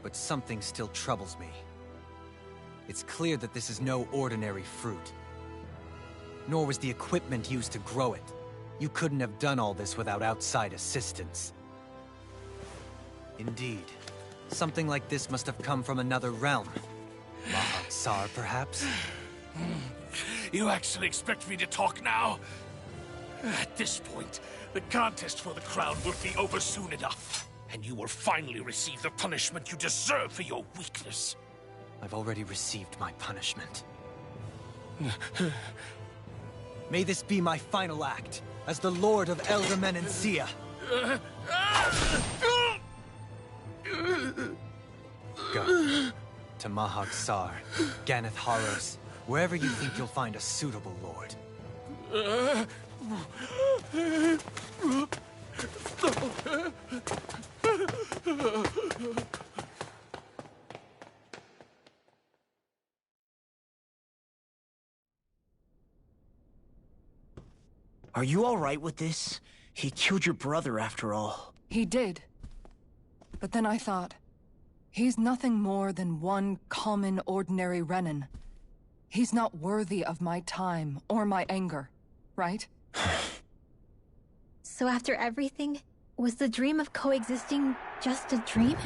But something still troubles me. It's clear that this is no ordinary fruit. Nor was the equipment used to grow it. You couldn't have done all this without outside assistance. Indeed. Something like this must have come from another realm. Mahag-Sar, perhaps? You actually expect me to talk now? At this point, the contest for the crown will be over soon enough. And you will finally receive the punishment you deserve for your weakness. I've already received my punishment. May this be my final act, as the Lord of Elder Menancia. Go. To Mahag-Sar, Ganeth Haros, wherever you think you'll find a suitable lord. Are you alright with this? He killed your brother after all. He did. But then I thought, he's nothing more than one common, ordinary Renin. He's not worthy of my time or my anger, right? So after everything, was the dream of coexisting just a dream?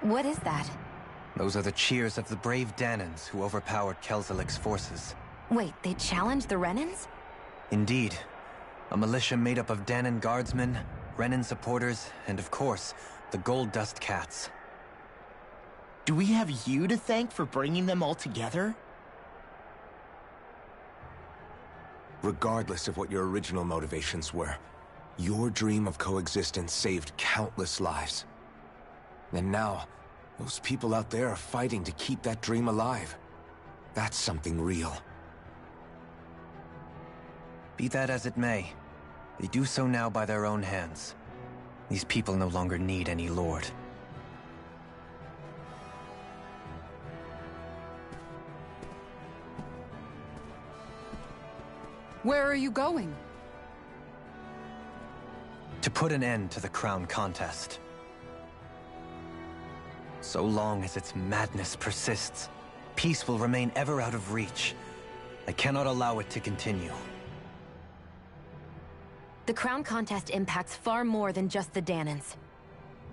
What is that? Those are the cheers of the brave Danans who overpowered Kelzelik's forces. Wait, they challenged the Renans? Indeed. A militia made up of Danan guardsmen, Renin supporters, and of course, the Gold Dust Cats. Do we have you to thank for bringing them all together? Regardless of what your original motivations were, your dream of coexistence saved countless lives. And now, those people out there are fighting to keep that dream alive. That's something real. Be that as it may, they do so now by their own hands. These people no longer need any lord. Where are you going? To put an end to the crown contest. So long as its madness persists, peace will remain ever out of reach. I cannot allow it to continue. The crown contest impacts far more than just the Danans.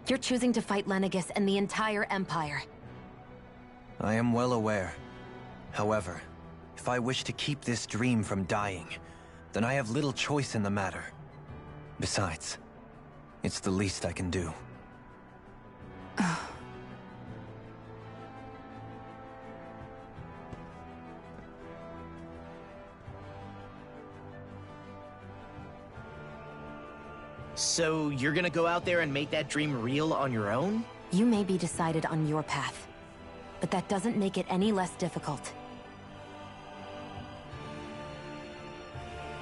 You're choosing to fight Lenegis and the entire Empire. I am well aware. However, if I wish to keep this dream from dying, then I have little choice in the matter. Besides, it's the least I can do. So you're gonna go out there and make that dream real on your own? You may be decided on your path, but that doesn't make it any less difficult.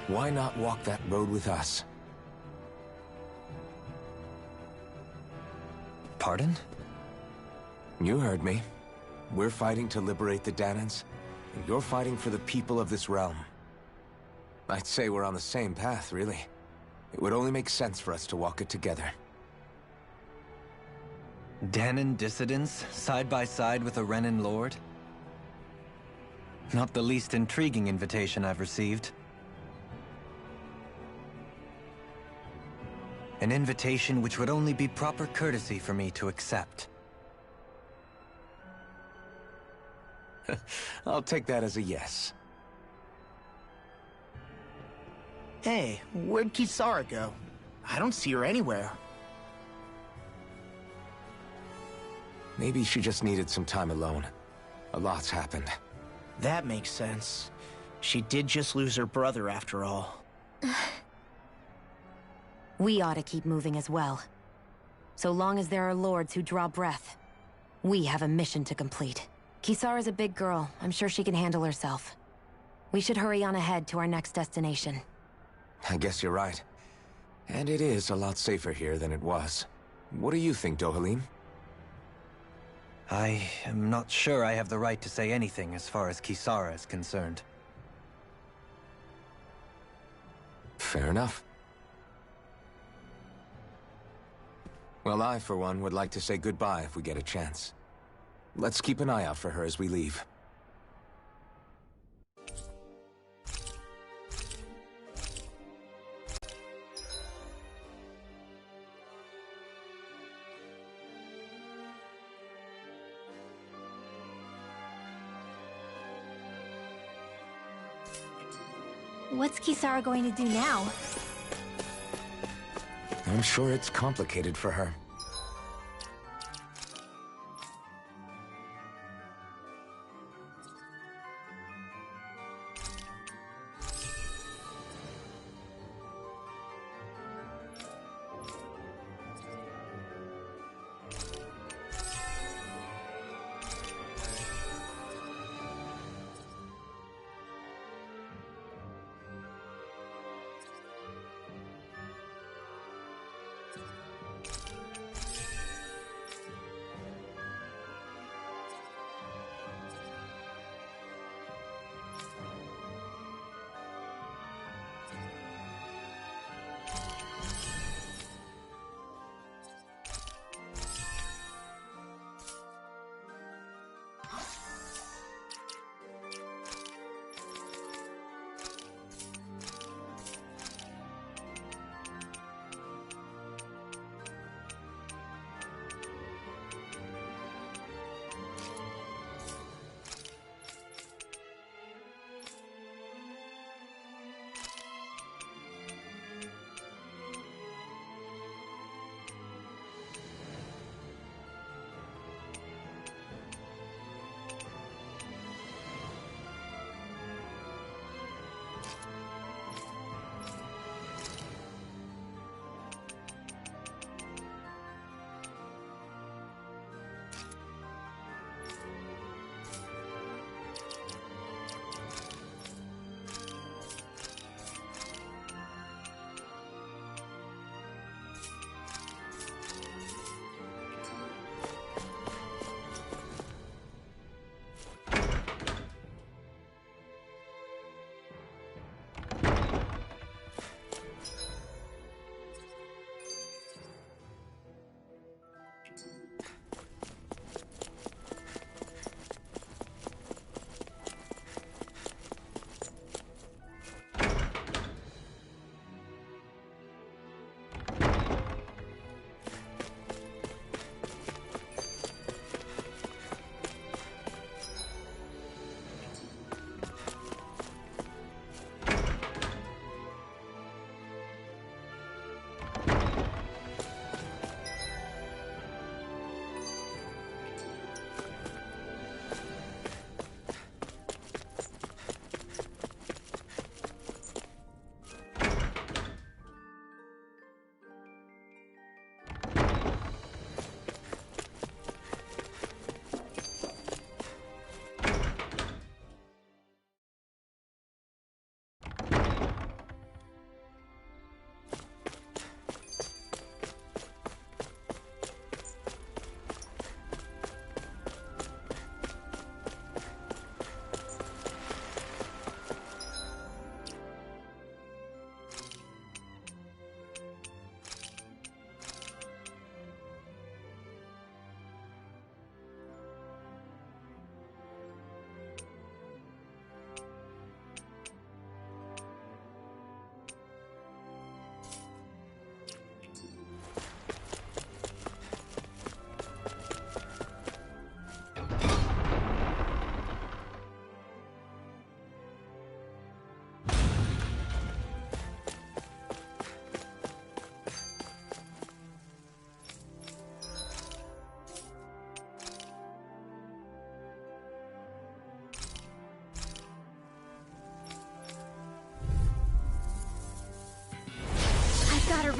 Why not walk that road with us? Pardon? You heard me. We're fighting to liberate the Danans, and you're fighting for the people of this realm. I'd say we're on the same path, really. It would only make sense for us to walk it together. Danan dissidents, side by side with a Renin lord? Not the least intriguing invitation I've received. An invitation which would only be proper courtesy for me to accept. I'll take that as a yes. Hey, where'd Kisara go? I don't see her anywhere. Maybe she just needed some time alone. A lot's happened. That makes sense. She did just lose her brother after all. We ought to keep moving as well. So long as there are lords who draw breath, we have a mission to complete. Kisara's a big girl. I'm sure she can handle herself. We should hurry on ahead to our next destination. I guess you're right. And it is a lot safer here than it was. What do you think, Dohalim? I am not sure I have the right to say anything as far as Kisara is concerned. Fair enough. Well, I, for one, would like to say goodbye if we get a chance. Let's keep an eye out for her as we leave. What's Kisara going to do now? I'm sure it's complicated for her.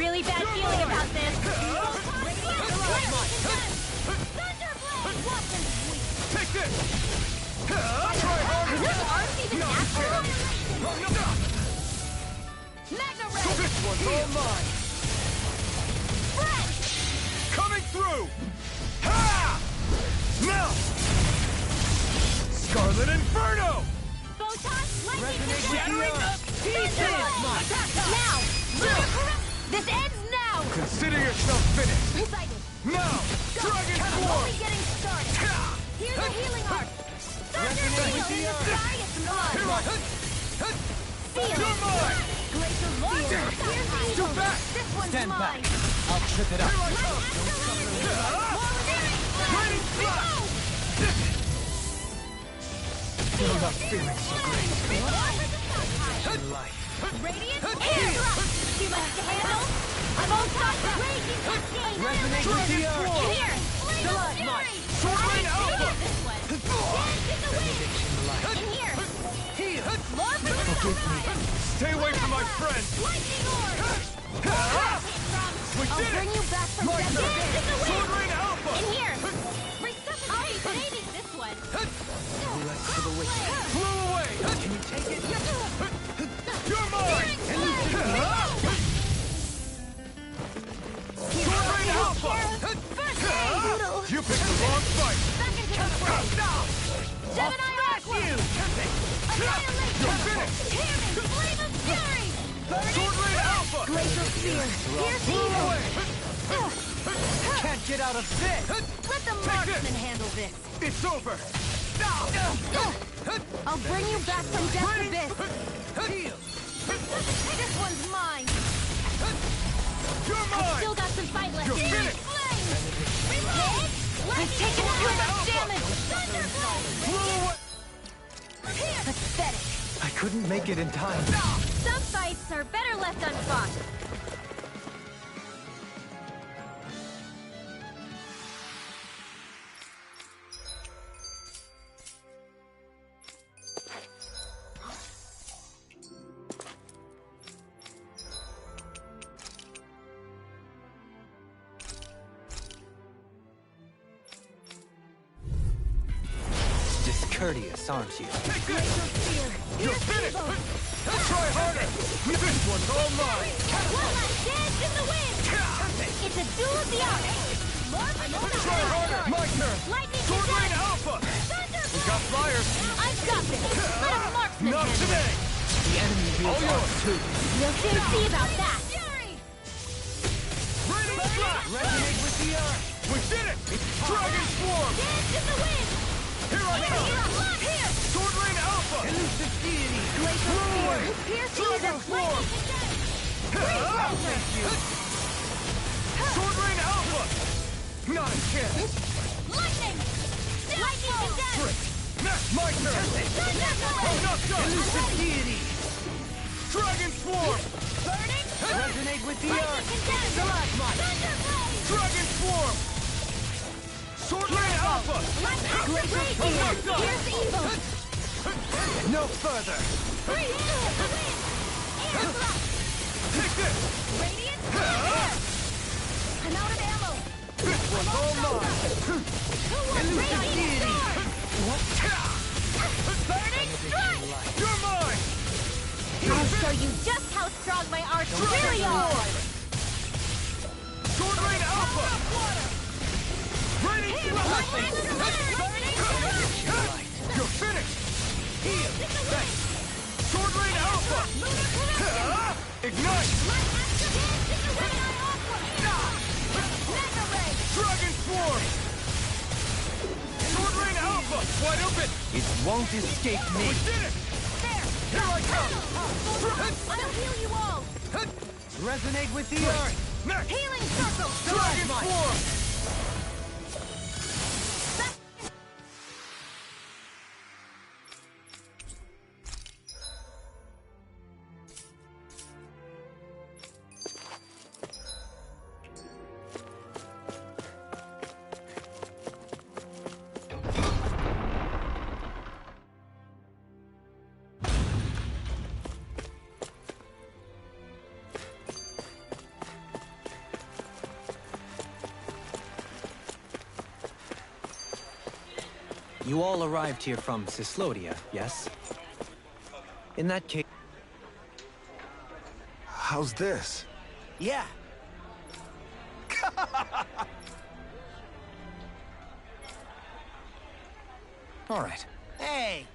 really bad feeling about this. Take this! Try harder! This arm's even natural? Mega Ray! So this one's all mine! Fresh! Coming through! Ha! Now! Scarlet Inferno! Photon, lightning Shattering condenser! pieces! Now! This ends now! Consider yourself finished! Excited! Now! Dragon I'm Swarm! only getting started! Here's a healing arc! Thunder Field in the sky, it's blood! Here I... Feel You're mine! Glacier Lord! Here's the Step evil! back! This one's Stand mine! back. I'll trip it up. Here I come! Lightning Flash! I'm not feeling so great. Life. Radiant air thrust! Too much to handle? I'm all set! Raging cascade! Resonate with the earth. In here! Blood Fury! might. Sword I Rain Alpha! hated this one! Dance in the wind! In here! More for the sunlight! Stay away from my friend! Lightning orb! We I'll did bring it! you back from My death. turn! Dance in the wind! Sword Rain Alpha! In here! Resuscitate! I'm hating this one! Amulet for the wicked. Flew away! Can you take it? You're mine! Sword Rain Alpha! You picked the wrong fight! Back into the fray! Gemini Aqua! Annihilation! You're finished! Hammond! Flame of Fury! Sword Rain Alpha! Glacial Spear! Pierce Flew evil! away! Can't get out of this. Let the marksman handle this! It's over! I'll bring you back from death's abyss! This one's mine! You're mine! Still got some fight left! You're finished! Reload! I've taken too much damage! Flew away! Pathetic! I couldn't make it in time. Some fights are better left unfought. Discourteous, aren't you? Take this! You're finished! Try harder! This one's all mine! One last dance in the wind! It's a duel of the arts! Try harder! My turn! Lightning Sword Rain condense! Alpha! Thunder We got flyers! I've got this! Let a marksman Not handle it. today! The enemy All wheels yours! off too. We'll soon see about that! Raining Flash! Resonate with the earth. We did it! Dragon Swarm! Dance in the wind! Here I come! Here! Sword Rain Alpha! Elusive deity. Glacial Flew Spear! away! Pierce Dragon evil! Swarm! Sword Rain Alpha! Not a chance! Lightning! Lightning condense! Trick! Next, my turn! I'm not done! Elusive deity. Dragon Swarm! Burning! Resonate with the Lightning earth. condense! Thunderblade! Dragon Swarm! Sword Rain Alpha! Glacial I'm not Spear! done! Pierce evil! No further. Freeze! The wind! Air thrust! Take this! Radiant! Air! I'm out of ammo! This one's all mine! Who wants Radiant Sword? Burning Strike! You're mine! I'll show you just how strong my arts really are! Sword Rain Alpha! Raining Flash! You're finished! Thanks! Sword Rain Alpha! Ignite! Dragon Swarm! Sword Rain Alpha! Wide open! It won't escape We me. did it! Here I come! I'll heal you all! Resonate with the earth. Next! Healing circle! Dragon Swarm! You all arrived here from Cislodia, yes? In that case... How's this? Yeah. All right. Hey!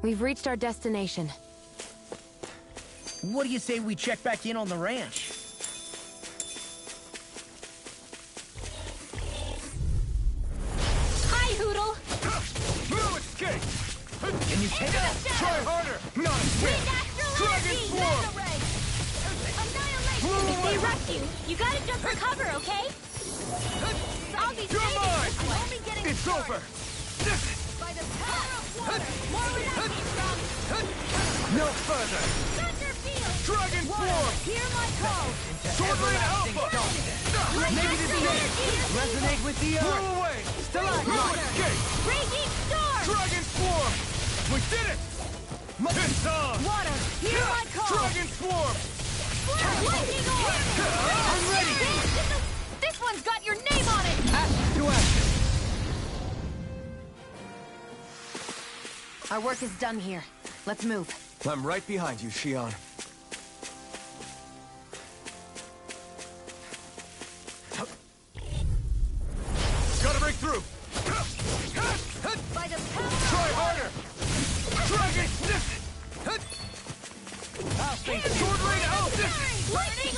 We've reached our destination. What do you say we check back in on the ranch? Hi, Hoodle! No escape! Can you take it? Try harder! Not a chance! Dragon Swarm! If they rush you, you gotta jump for cover, okay? I'll be You're saving. mine! I'm only getting It's started. over! By the power of water! More where that came from! No further! Thunder field! Dragon Swarm! Hear my call! Sword Lane Alpha! Negative change! Resonate with the Blow earth! away! Stalagmite! No escape! Raging storm! Dragon Swarm! We did it! It's on! Water! Hear my call! Dragon Swarm! Lightning orb! I'm ready! This one's got your name on it! Action to action! Our work is done here. Let's move. I'm right behind you, Shion. Gotta break through! By the power! Try harder! Dragon! Sword Lane Alpha! Lightning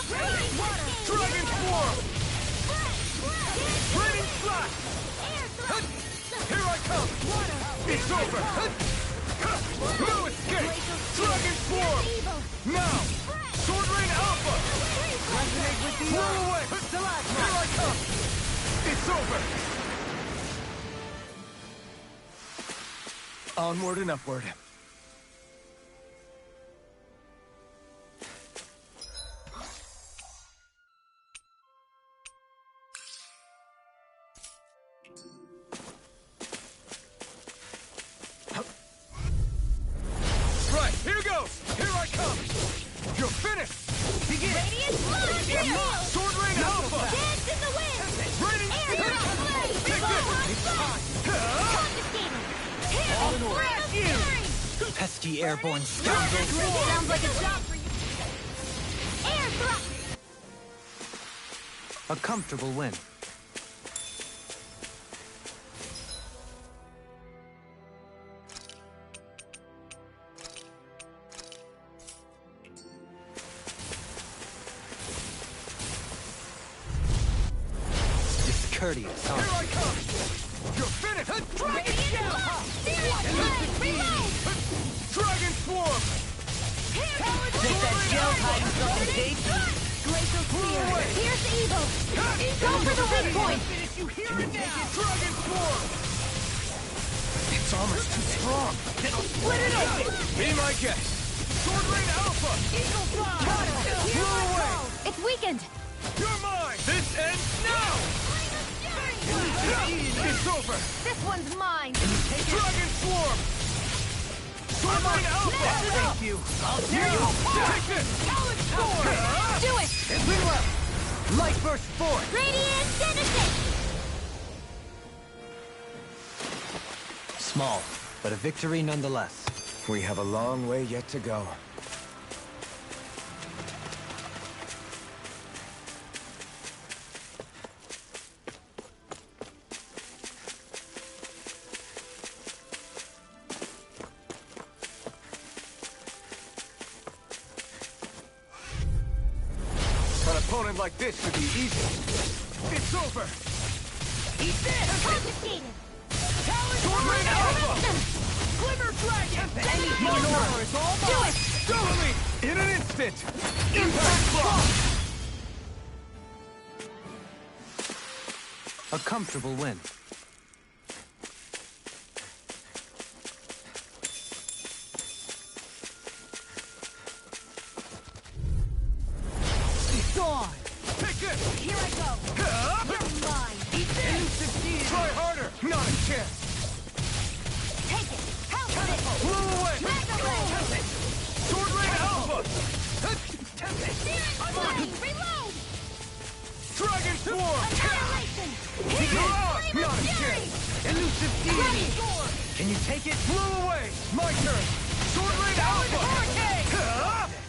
water! Dragon Swarm! Raining Slash! Here I come! It's over! No escape! Dragon Swarm! Now! Sword Lane Alpha! Resonate with the Blow earth! away! Here I come! It's over! Onward and upward. Right, here goes! Here I come! You're finished! Begin! Radiant blood! Sword Lane Alpha! Dance in the wind! Raining Air blade! Confiscated! All in order. Fury! Pesky airborne scoundrels! Sounds like a job for you! Air thrust! A comfortable win. Discourteous, Here huh? I come! You're finished! Radiant blood! Serious blade! Reload! Dragon Swarm! Think that gel hiding something deep? Glacial spear! Here's evil! Go for the weak point! Finish you here and now! Dragon Swarm! Its armor's too strong. It'll split it open! Be my guest! Sword Lane Alpha! Eagle fly! Blow away! It's weakened! You're mine! This ends now! It's over! This one's mine! Dragon Swarm! Sword Rain Alpha! Thank you. I'll tear you apart! Take this! Talent Sword! Do it! Reload! Light Burst 4! Radiant Genesis! Small, but a victory nonetheless. We have a long way yet to go. An opponent like this should be easy. It's over! Eat this! Confiscated! Sword Rain Alpha! Glimmer Dragon! My power is all Do mine! it! Doubly! In an instant! Impact Block! A comfortable win. Gone! Take this! Here I go! You're mine! Eat this! Try harder! Not a chance! Take it! Help it! Blow away! Mega Ray! Sword Rain Alpha! Flame! Reload! Dragon Swarm! Annihilation! Not Flame a of Fury! chance! Elusive Dragon deity! Sword! Can you take it? Blow away! My turn! Sword Rain Alpha!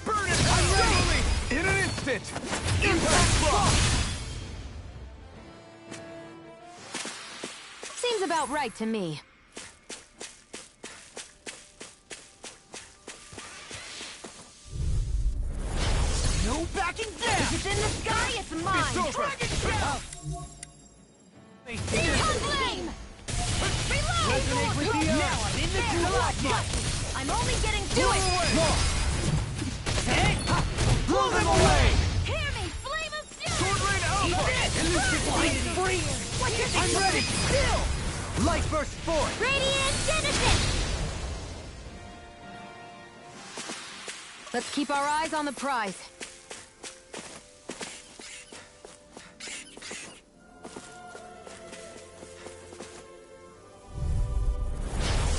Burn it! Doubly! In an instant! Impact Block! Seems about right to me. No backing down! If it's in the sky, it's mine! It's over! Dragon Shell! Demon Flame! Reload! Resonate with the earth. Now I'm in the Galactic! I'm only getting to Blow it! away! Hey! Blow them away! Hear me! Flame of Fury! Sword Rain Alpha! Elusive deity! What's your I'm ready! Still! Light Burst 4! Radiant Genesis! Let's keep our eyes on the prize.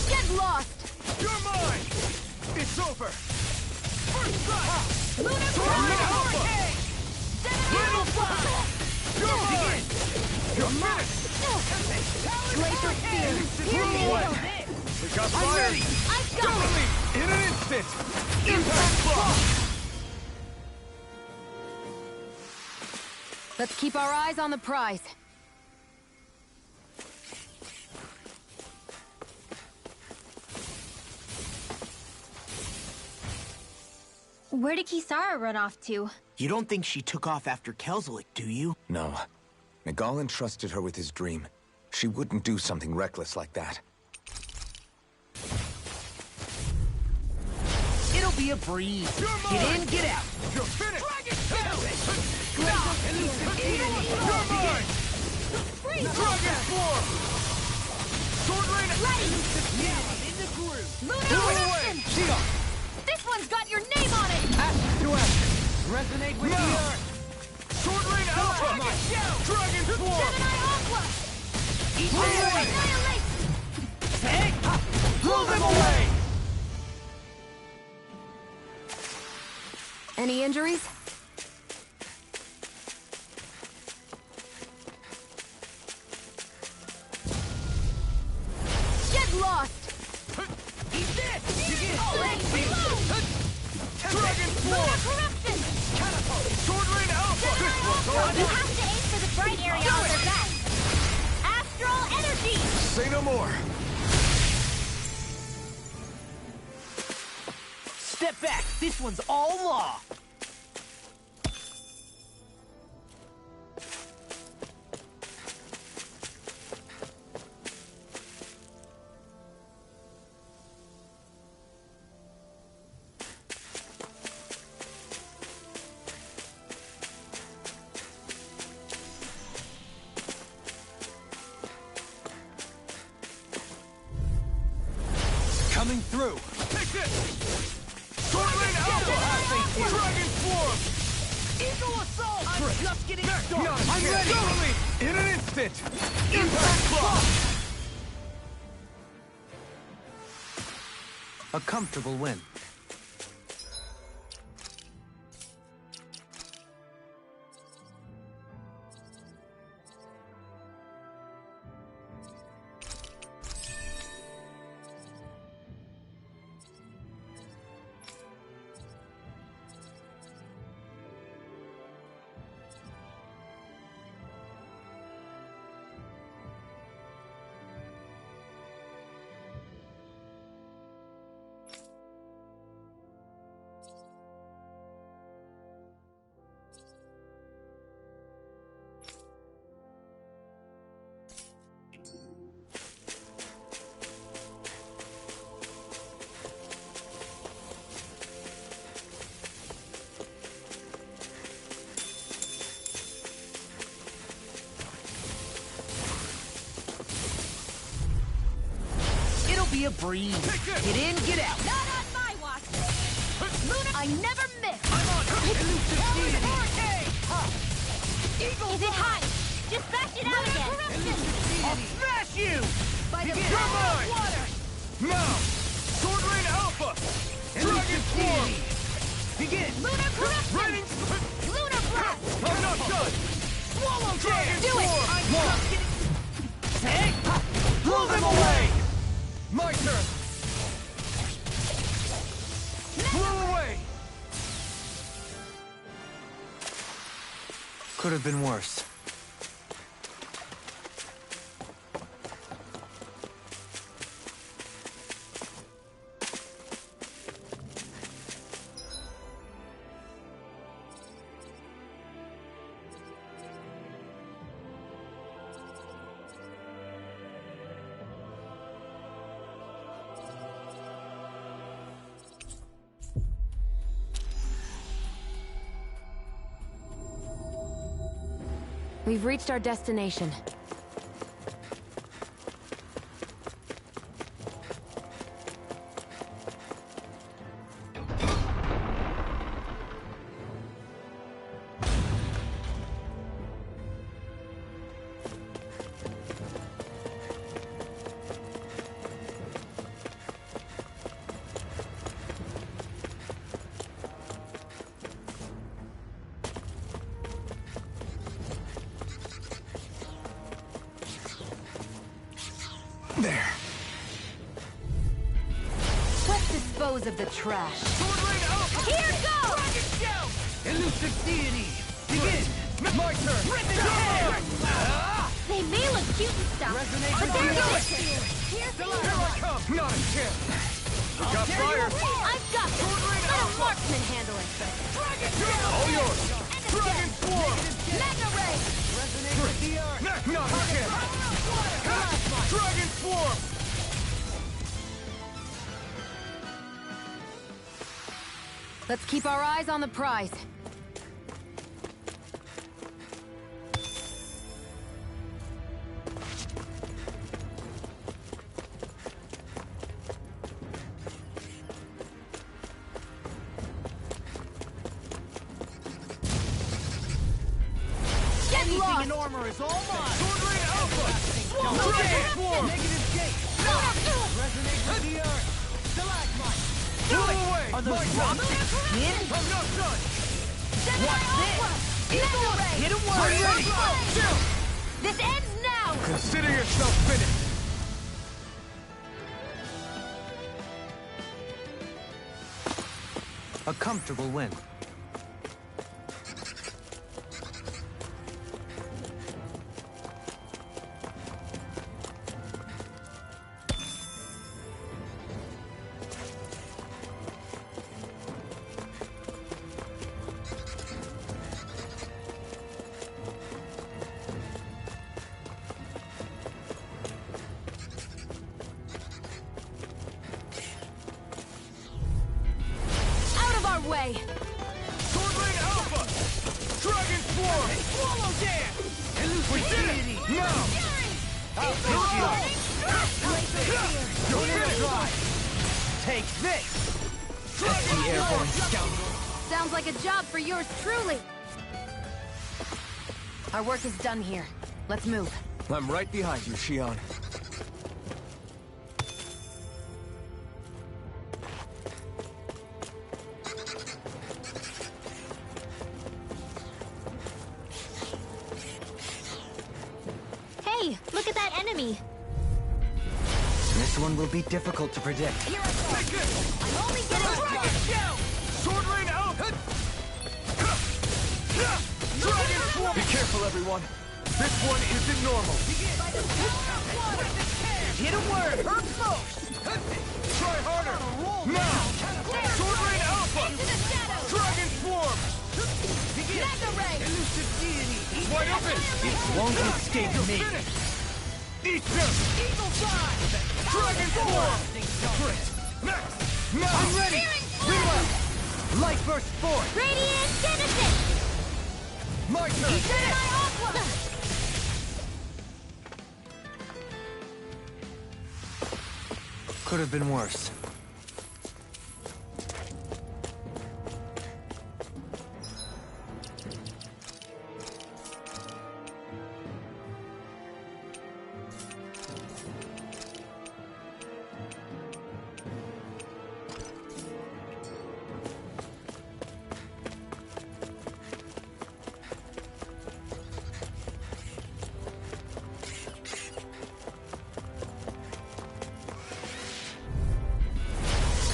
Get lost! You're mine! It's over! First strike! Lunar Sword Rain Alpha! Little Flash! You're mine! You're finished! Glacial Spear! Here's the away. evil! We got fire! I've got it! Doubly! In an instant! Impact Block! Let's keep our eyes on the prize. Where did Kisara run off to? You don't think she took off after Kelzelik, do you? No. Miguel entrusted her with his dream. She wouldn't do something reckless like that. It'll be a breeze. Get in, get out. You're finished! Elusive deity! You're mine! Freeze! Dragon Swarm! Sword Rain! Yeah, I'm in the groove. Lunar Blow Eruption! away! Shield! This one's got your name on it! Ash to ash! Resonate with the Now! earth! Sword Rain Alpha! Dragon Swarm! Gemini Aqua! Annihilate! Blow them away! Any injuries? Get lost! Eat this! Reload! Dragon Swarm! Corruption! Sword Rain Alpha! This one's all You have to aim for the bright area on their back! Astral Energy! Say no more! Step back! This one's all law! Coming through! Take this! Sword Rain Alpha! Dragon Just getting started. I'm ready. In an instant. Impact block. A comfortable win. Be a breeze. Get in, get out. Not on my watch. Luna, I never miss. I'm on elusive deity. Is it high? Dispatch it out again. I'll smash you. By the You're power mine. of water. Now, Sword Rain Alpha. Dragon Swarm. Begin. Lunar corruption. Raining. Lunar blast. I'm not done. Swallow Dragon Do it. Swarm. I'm just getting. Hey, blow them away. My turn! Blow away! Could have been worse. We've reached our destination. There. Let's dispose of the trash. Sword Rain Alpha. Here goes. Dragon Shout. Elusive deity. Begin. My turn. Rip it down. They may look cute and stuff, Resonate. but they're Do it. delicious. Here's the Here I come. Not a chance. Got fire. I've got this. Let a marksman handle it. Dragon Shout. All yours. Dragon Swarm. Magna Ray. Resonate with the earth. Not a chance. Dragon Swarm. Let's keep our eyes on the prize. Anything in armor is all mine. Sword Rain Alpha. Dragon Swarm. Negative gate. Resonate with the earth. Stalagmite. Blow away. Are those rocks in? I'm not done. What's this? Hit him where I'm ready. Still. This ends now. Consider yourself finished. A comfortable win. Way. Sword Rain Alpha. Dragon Swarm. Swallow dance. We did it. Now. I'll fix you. Don't even try. Take this. Dragon The airborne scoundrel. Sounds like a job for yours truly. Our work is done here. Let's move. I'm right behind you, Shion. Hey, look at that enemy. This one will be difficult to predict. Here I go. I'm only getting started. Sword Rain out! Dragon Force! Be careful, everyone. This one isn't normal. Hit a word! Hurt most! Try harder! Now! Sword Rain Alpha! Into the shadows. Dragon Form! Mega Ray. Wide open! It won't escape You're me. finished! Eat them! Eagle Drive! Dragon Form! Crit! Next! Now! I'm ready. Reload! Light burst forth! Radiant Genesis. My turn! Gemini Aqua. Could have been worse.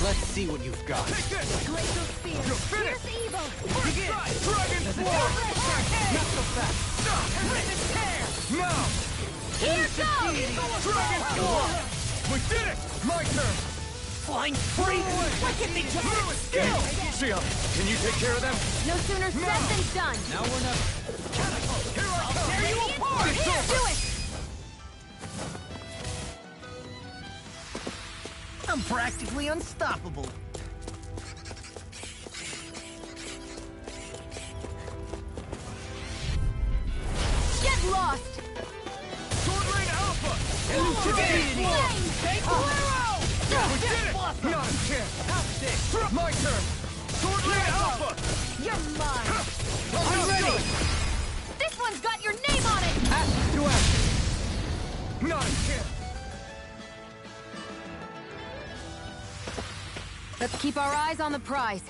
Let's see what you've got. Take this! Glacial Spear. You're finished! Here's evil. Begin! Dragon Form! Not so fast. Now! Here goes. Dragon Form! We did it! My turn! Flying free! Why can't they just Skill! Shion, can you take care of them? No sooner said than done. Now we're not... Here I come! Tear you apart. It's Here, over. do it. I'm practically unstoppable. Get lost. Sword Rain Alpha! Elucidate! We did it! Not a chance! My turn! Sword Rain Alpha! You're mine. I'm ready! This one's got your name on it. Ask to action. Not a chance! Let's keep our eyes on the prize.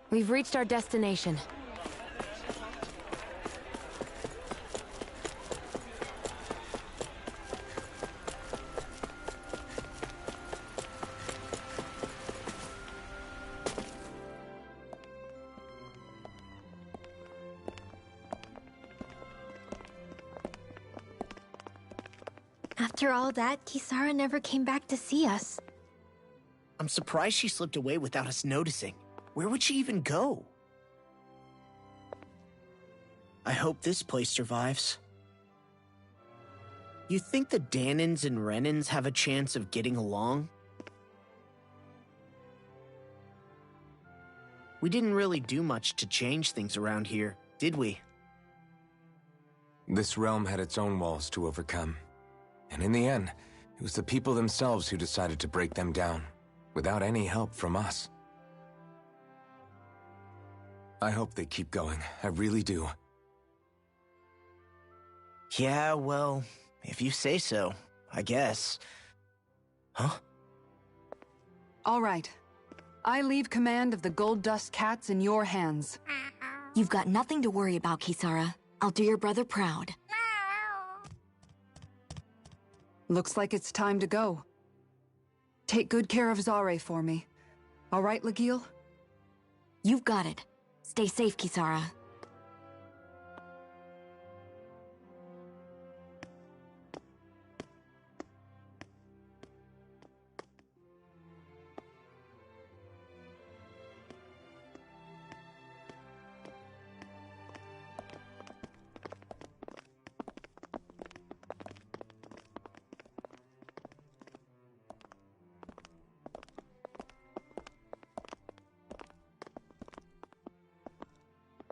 We've reached our destination. After all that, Kisara never came back to see us. I'm surprised she slipped away without us noticing. Where would she even go? I hope this place survives. You think the Danans and Renans have a chance of getting along? We didn't really do much to change things around here, did we? This realm had its own walls to overcome. And in the end, it was the people themselves who decided to break them down, without any help from us. I hope they keep going. I really do. Yeah, well, if you say so, I guess. Huh? All right. I leave command of the Gold Dust Cats in your hands. You've got nothing to worry about, Kisara. I'll do your brother proud. Looks like it's time to go. Take good care of Zare for me. All right, Legil? You've got it. Stay safe, Kisara.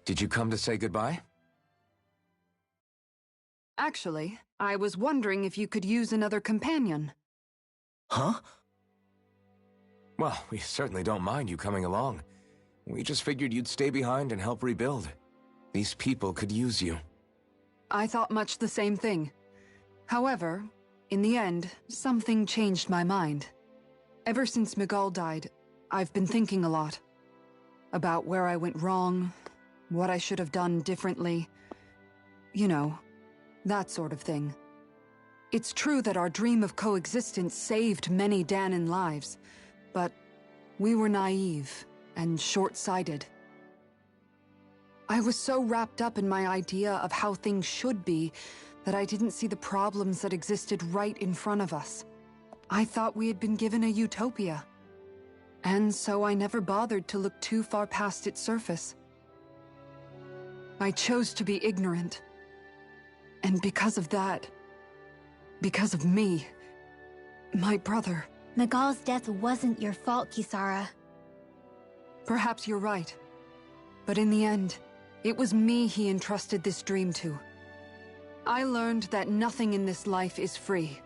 Did you come to say goodbye? Actually, I was wondering if you could use another companion. Huh? Well, we certainly don't mind you coming along. We just figured you'd stay behind and help rebuild. These people could use you. I thought much the same thing. However, in the end, something changed my mind. Ever since Miguel died, I've been thinking a lot. About where I went wrong, what I should have done differently. You know, that sort of thing. It's true that our dream of coexistence saved many Danan lives, but we were naive and short-sighted. I was so wrapped up in my idea of how things should be that I didn't see the problems that existed right in front of us. I thought we had been given a utopia. And so I never bothered to look too far past its surface. I chose to be ignorant. And because of that, because of me, my brother... Miguel's death wasn't your fault, Kisara. Perhaps you're right. But in the end, it was me he entrusted this dream to. I learned that nothing in this life is free,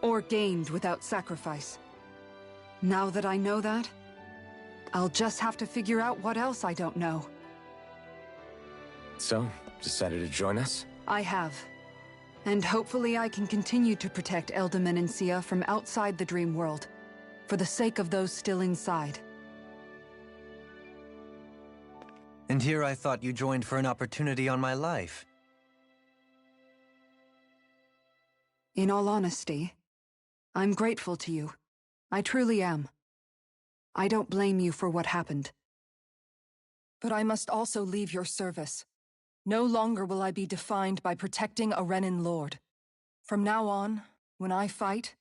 or gained without sacrifice. Now that I know that, I'll just have to figure out what else I don't know. So, decided to join us? I have. And hopefully I can continue to protect Elda Menancia from outside the dream world, for the sake of those still inside. And here I thought you joined for an opportunity on my life. In all honesty, I'm grateful to you. I truly am. I don't blame you for what happened. But I must also leave your service. No longer will I be defined by protecting a Renan Lord. From now on, when I fight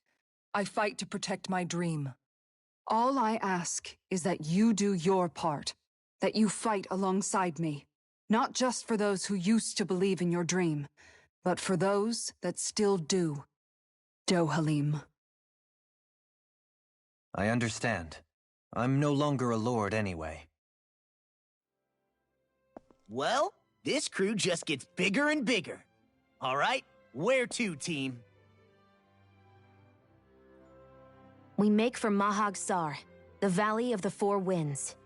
to protect my dream. All I ask is that you do your part, that you fight alongside me, not just for those who used to believe in your dream, but for those that still do. Dohalim. I understand. I'm no longer a lord anyway. Well, this crew just gets bigger and bigger. All right, where to, team? We make for Mahag Sar, the Valley of the Four Winds.